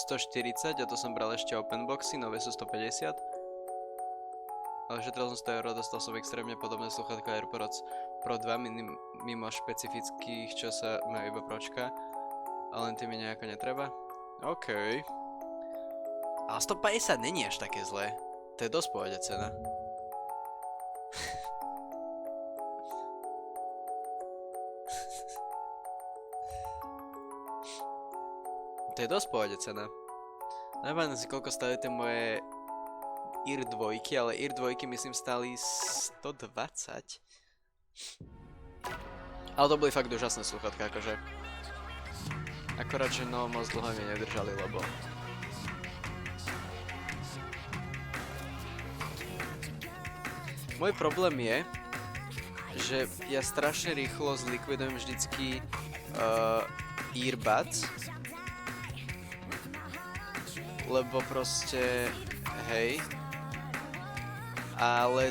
140 a to som bral ešte open boxy, nové sú 150. Ale šetril som 100 €, dostal som extrémne podobné sluchátka AirPods Pro 2 mimo špecifických, čo sa majú iba pročka. A len ty mi nejako netreba. OK. A 150 není až také zlé. To je dosť pohode cena. To je dosť pohode cena. Neviem si, koľko stáli tie moje IR 2, ale IR 2 myslím stáli 120. Ale to boli fakt úžasné sluchatka, akože. Akorát, že no moc dlho mi nedržali, lebo... Môj problém je, že ja strašne rýchlo zlikvidujem vždycky earbuds. Lebo proste, hej, ale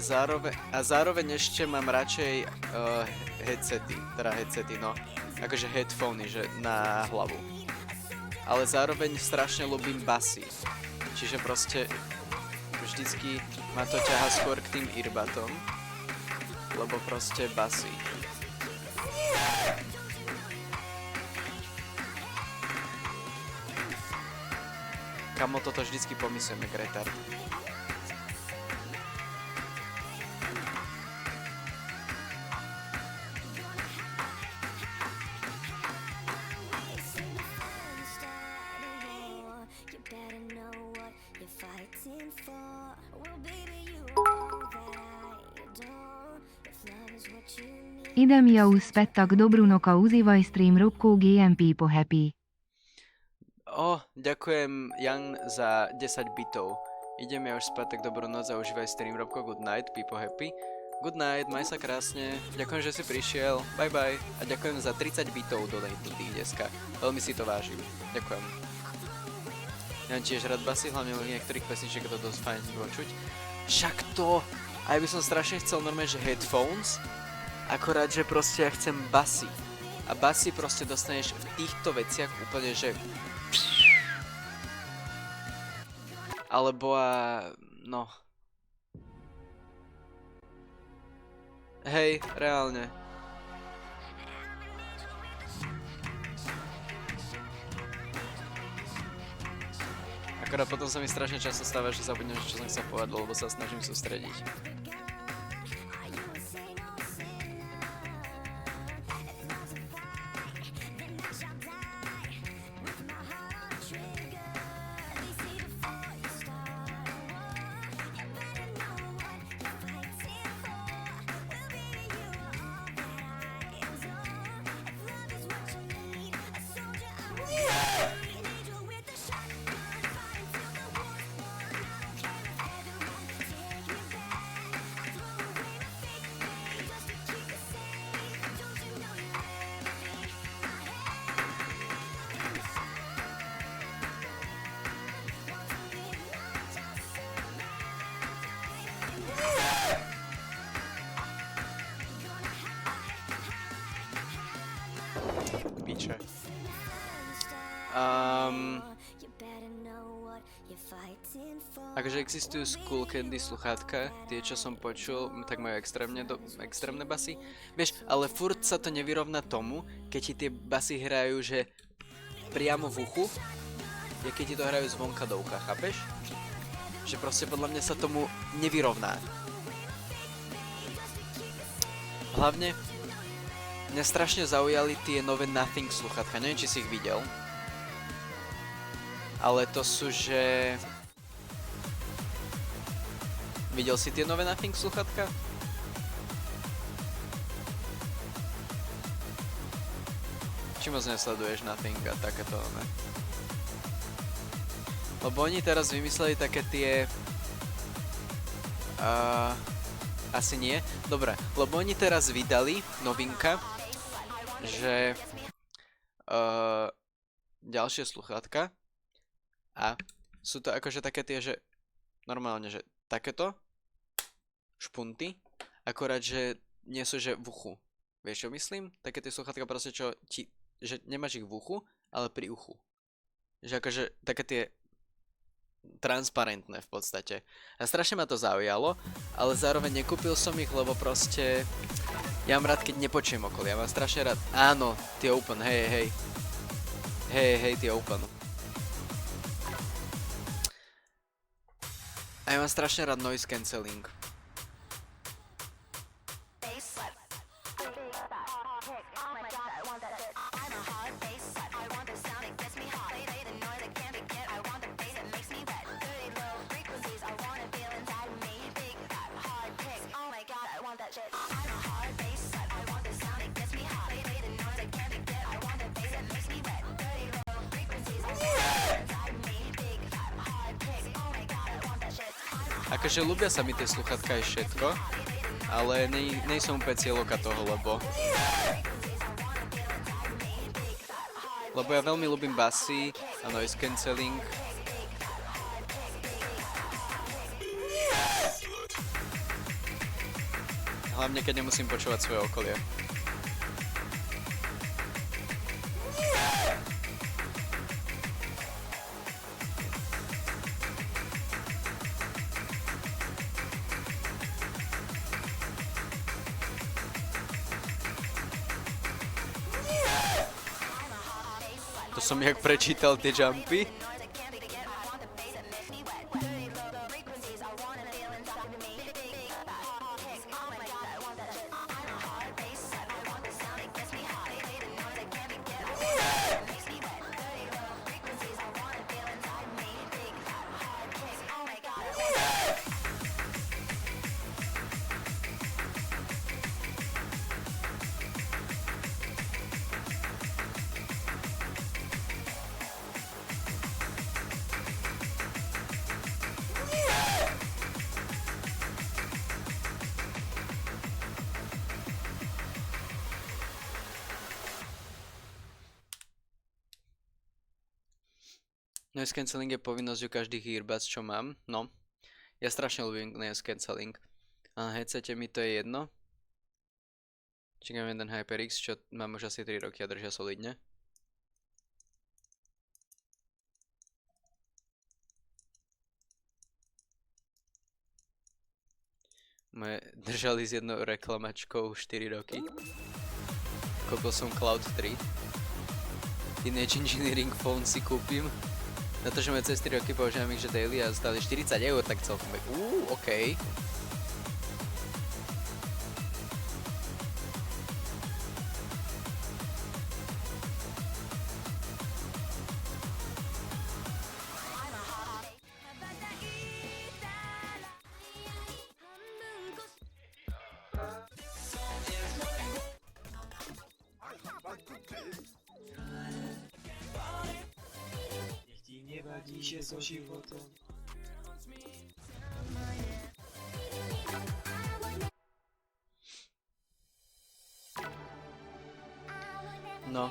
zároveň ešte mám radšej headsety, no, akože headphony, že na hlavu. Ale zároveň strašne ľúbim basy, čiže proste vždycky ma to ťaha skôr k tým earbudom, lebo proste basy. Kamo, toto vždycky pomyslíme k retard. Idem ja uspět tak dobrunoka uzývaj stream rubku GMP po happy. Ďakujem Jan za 10 bitov. Idem ja už spať, tak dobrú noc a užívaj stream, Robko, good night, people happy. Good night, maj sa krásne, ďakujem, že si prišiel, bye bye. A ďakujem za 30 bitov do tých dneska, veľmi si to vážim, ďakujem. Ja mám tiež rád basy, hlavne u niektorých pesničiek je to dosť fajn počuť. Však to, a ja by som strašne chcel normálne, že headphones, akorát, že proste ja chcem basy. A basy proste dostaneš v týchto veciach úplne, že... Alebo no. Hej, reálne. Akorát potom sa mi strašne často stáva, že zabudnem, čo som chcel povedať, lebo sa snažím sústrediť. Píče. Akože existujú Skull Candy sluchátka, tie čo som počul, tak majú extrémne basy. Vieš, ale furt sa to nevyrovná tomu, keď ti tie basy hrajú, že priamo v uchu, je keď ti to hrajú zvonka do ucha, chápeš? Že proste podľa mňa sa tomu nevyrovná. Hlavne mňa strašne zaujali tie nové Nothing sluchátka, neviem či si ich videl. Ale to sú, že... Videl si tie nové Nothing sluchátka? Či moc nesleduješ Nothing a takéto, ne? Lebo oni teraz vymysleli také tie... asi nie. Dobre, lebo oni teraz vydali novinka, že ďalšie sluchátka, A sú to akože také tie, že normálne, že takéto špunty, akorát, že nie sú, že v uchu. Vieš, čo myslím? Také tie sluchatka proste, čo ti, že nemáš ich v uchu, ale pri uchu. Že akože také tie transparentné v podstate. A strašne ma to zaujalo, ale zároveň nekúpil som ich, lebo proste ja mám rád, keď nepočujem okolie. Ja mám strašne rád, áno, tie open, hej, tie open. A ja mám strašne rád noise cancelling. Akože ľúbia sa mi tie sluchatka aj všetko, ale nej som úplne cieľoka toho, lebo ja veľmi ľúbim basy a noise cancelling. Hlavne keď nemusím počúvať svoje okolie. To som jak prečítal tie jumpy. Noise cancelling je povinnosť u každých earbuds, čo mám. No, ja strašne ľúbim noise cancelling. A na headsete mi to je jedno. Čakám jeden HyperX, čo mám už asi 3 roky a držia solidne. Moje držali s jednou reklamačkou 4 roky. Kúpil som Cloud 3. Teenage Engineering Phone si kúpim. Na to, že moje cez 3 roky používam ich, že daily a stále 40 €, tak celkom okej. Nevadí, že so životom. No.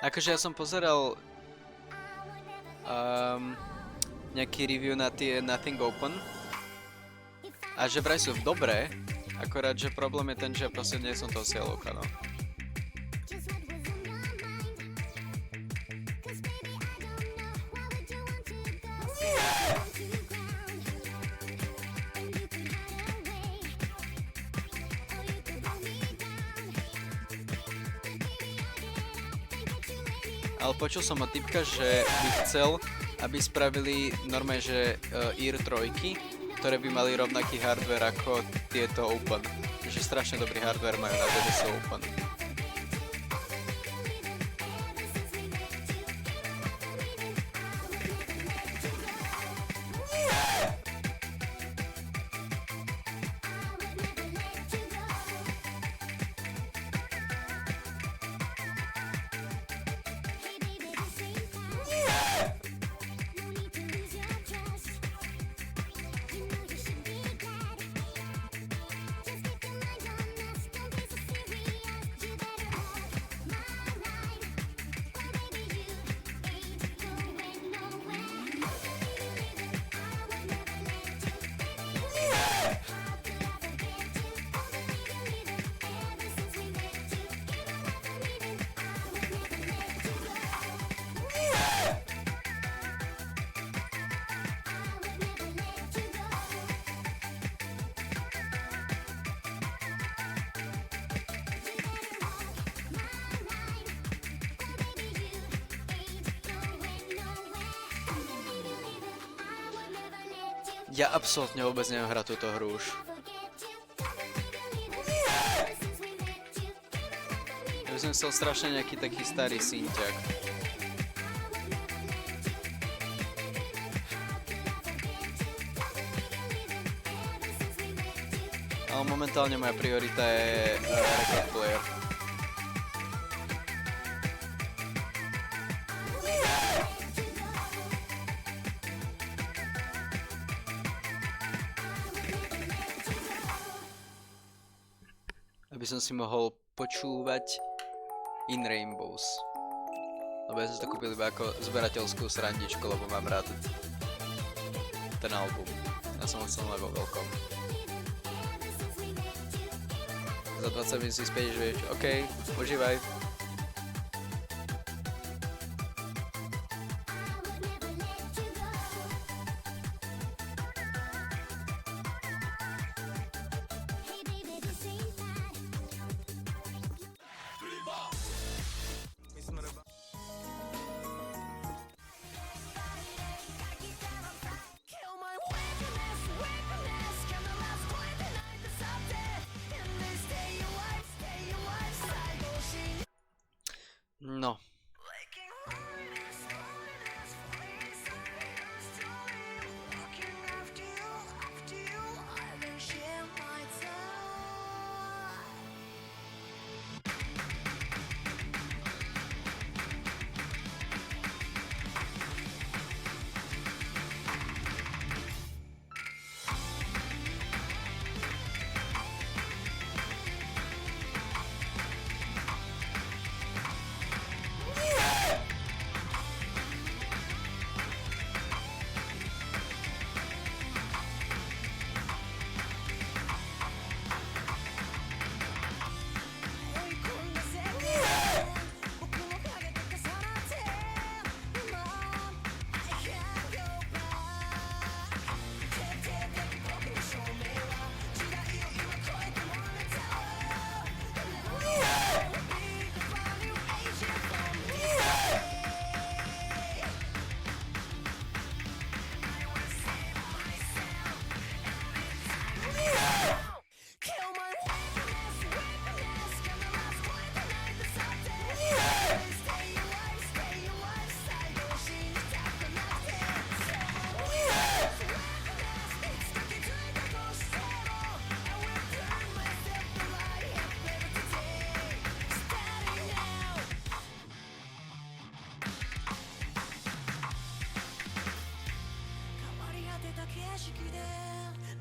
Akože ja som pozeral nejaký review na tie Nothing Open a že vraj sú dobré, akorát, že problém je ten, že proste nie som toho cieľovka, no. Ale počul som od typka, že by chcel, aby spravili normálne, že Ear 3, ktoré by mali rovnaký hardware ako tieto Open. Takže strašne dobrý hardware majú na to, že sú Open. Ja absolútne vôbec neviem hrať túto hru už. Ja by som chcel strašne nejaký taký starý synťak. Ale momentálne moja priorita je record player. Aby som si mohol počúvať In Rainbows. Lebo ja som si to kúpil iba ako zberateľskú srandičku, lebo mám rád ten album. Ja som ho chcel mať vo veľkom. Za 20 minút si späť, že vieš, OK, užívaj. No.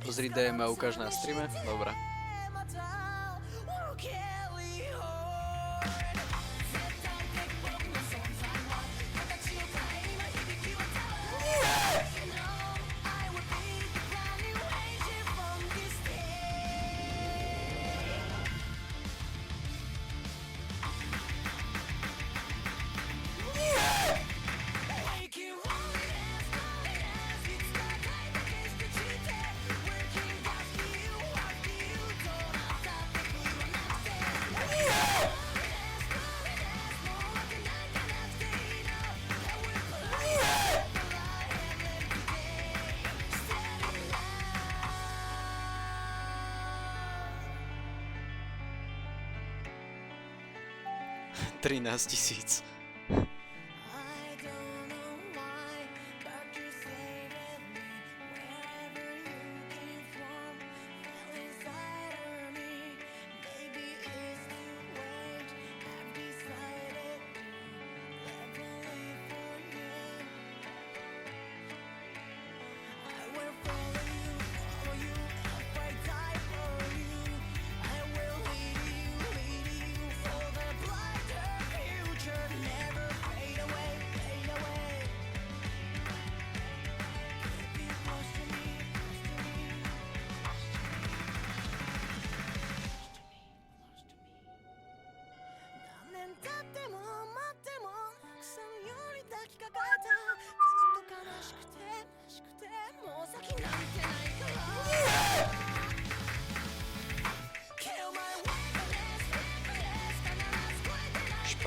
Pozri DM a ukáž na streame? Dobre. $13,000.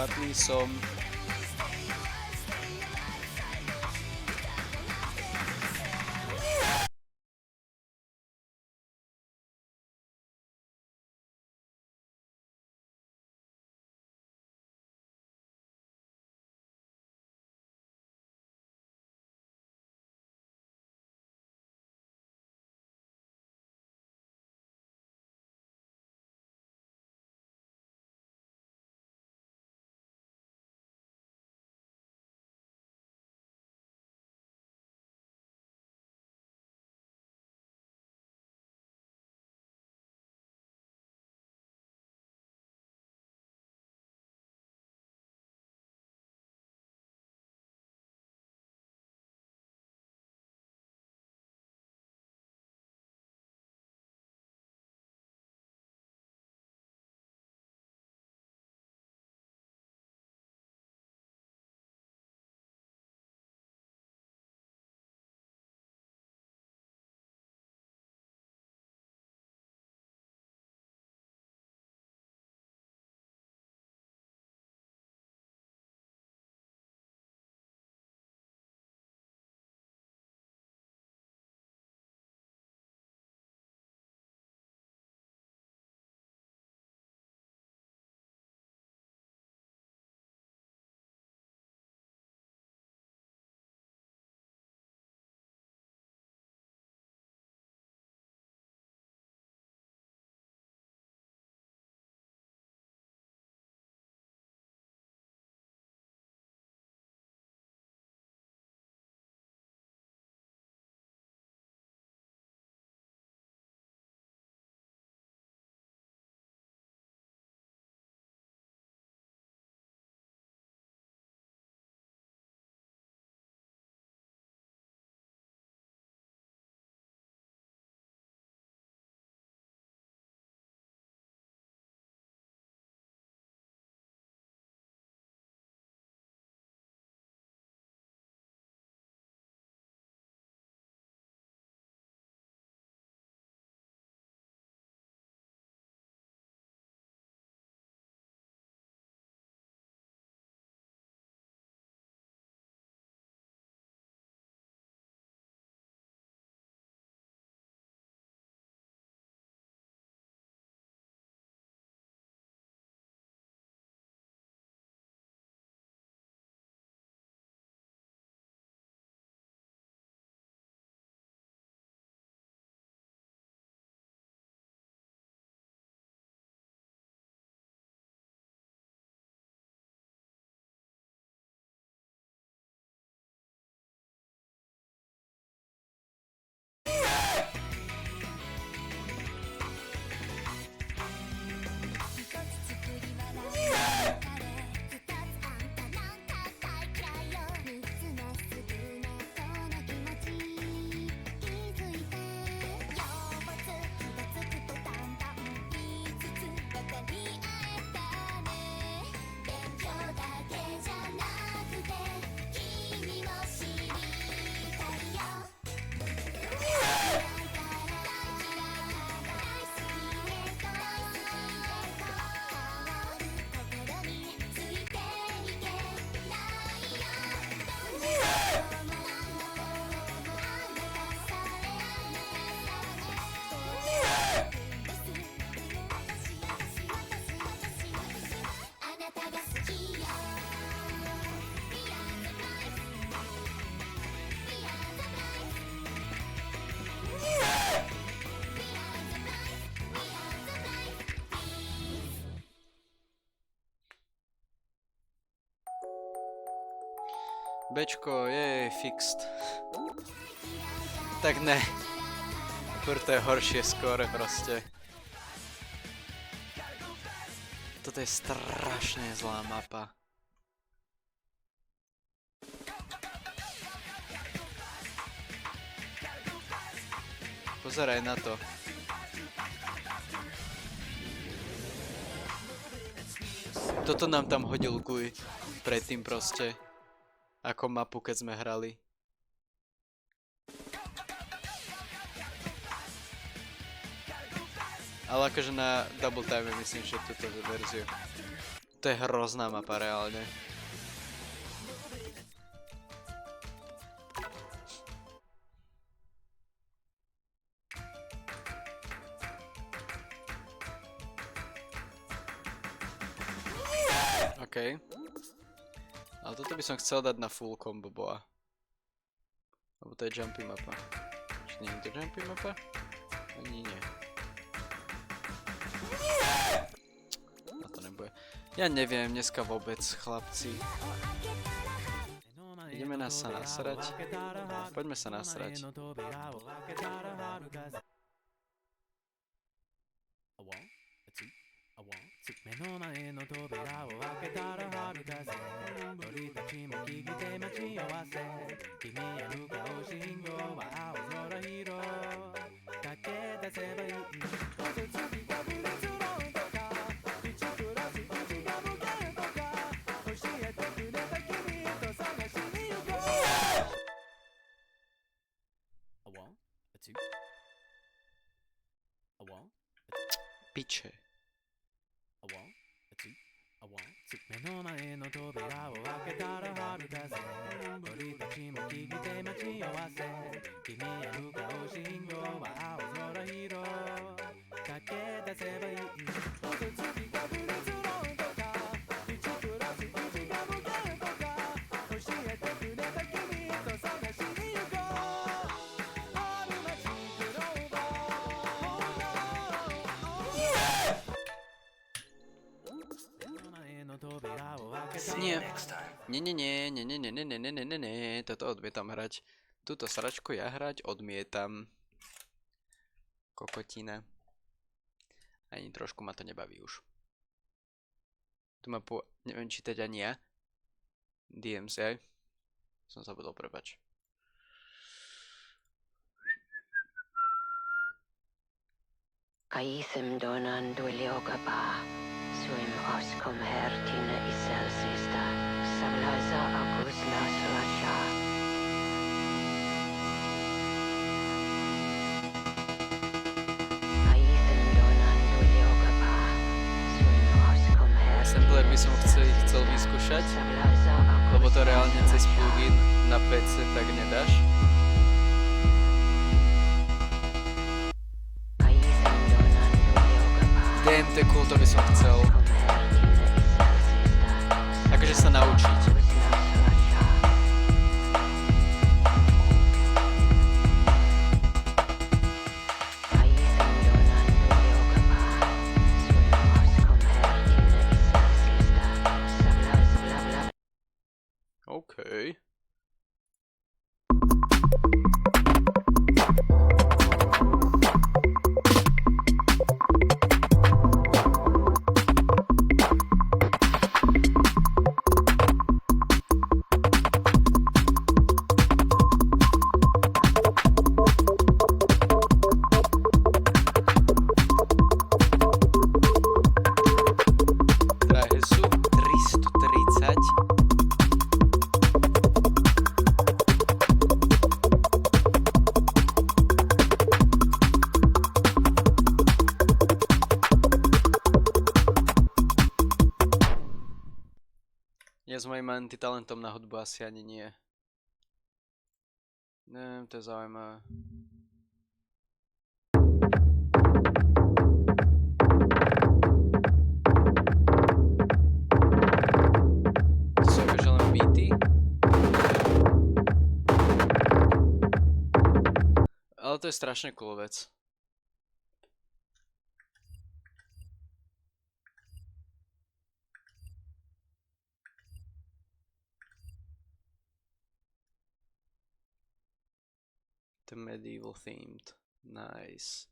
Špatný som. Bčko je fixed. Tak ne. Furt to je horšie skóre proste. Toto je strašne zlá mapa. Pozeraj na to. Toto nám tam hodil Guy predtým proste. Ako mapu, keď sme hrali. Ale akože na double time myslím, že túto verziu. To je hrozná mapa reálne. OK. Ale toto by som chcel dať na full combo boa. Lebo to je jumpy mapa. Či nie je to jumpy mapa? Ani nie. No to nebude. Ja neviem dneska vôbec, chlapci. Ideme nás sa nasrať. Poďme sa nasrať. Piče. Nie, toto odmietam hrať. Túto sračku ja hrať odmietam. Kokotina. Ani trošku ma to nebaví už. Tu ma neviem čítať ani ja. DMs, aj. Som zabudol, prepač. Kaisem donan duliogaba. Suim oskom hertine iselsista. Savlaza agusna suasha. Kaisem donan duliogaba. Suim oskom hertine. Assembler by som chcel vyskúšať, lebo to reálne cez plugin na PC tak nedáš. DMT cool, to by som chcel. Akože sa naučiť. OK. Drahé sú 330. Ja s mojím antitalentom na hudbu asi ani nie. Neviem, to je zaujímavé. To sú akože len beaty. Ale to je strašne cool vec. To medieval themed. Nice.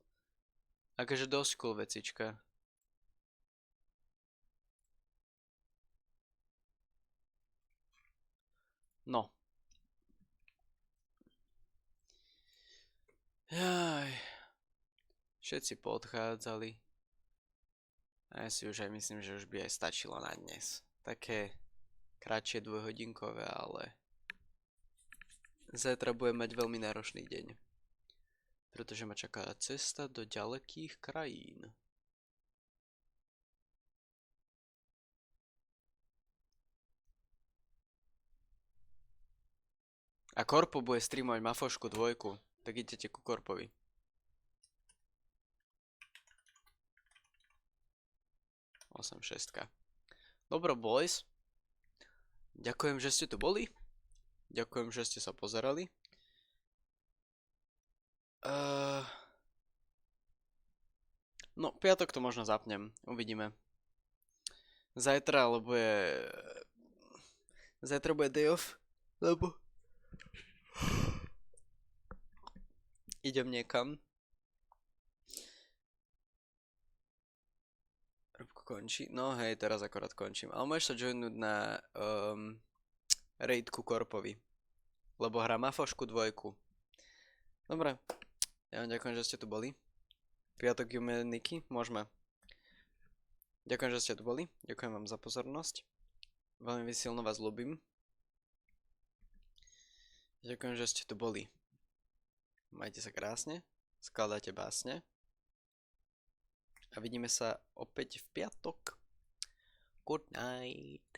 Akože dosť cool vecička. No. Jaj. Všetci poodchádzali. A ja si už aj myslím, že už by aj stačilo na dnes. Také kratšie dvojhodinkové, ale zajtra budem mať veľmi náročný deň. Pretože ma čaká cesta do ďalekých krajín. A Korpo bude streamovať Mafošku 2, tak idete ku Korpovi. Osem šestka. Dobro, boys. Ďakujem, že ste tu boli. Ďakujem, že ste sa pozerali. No, piatok to možno zapnem. Uvidíme. Zajtra bude day off, lebo idem niekam. Robko končí. No hej, teraz akorát končím. Ale môžeš sa joinúť na raid ku Korpovi. Lebo hrá Mafošku 2. Dobre. Ja vám ďakujem, že ste tu boli. Piatok Niky, môžeme. Ďakujem, že ste tu boli. Ďakujem vám za pozornosť. Veľmi silno vás ľúbim. Ďakujem, že ste tu boli. Majte sa krásne. Skladajte básne. A vidíme sa opäť v piatok. Good night.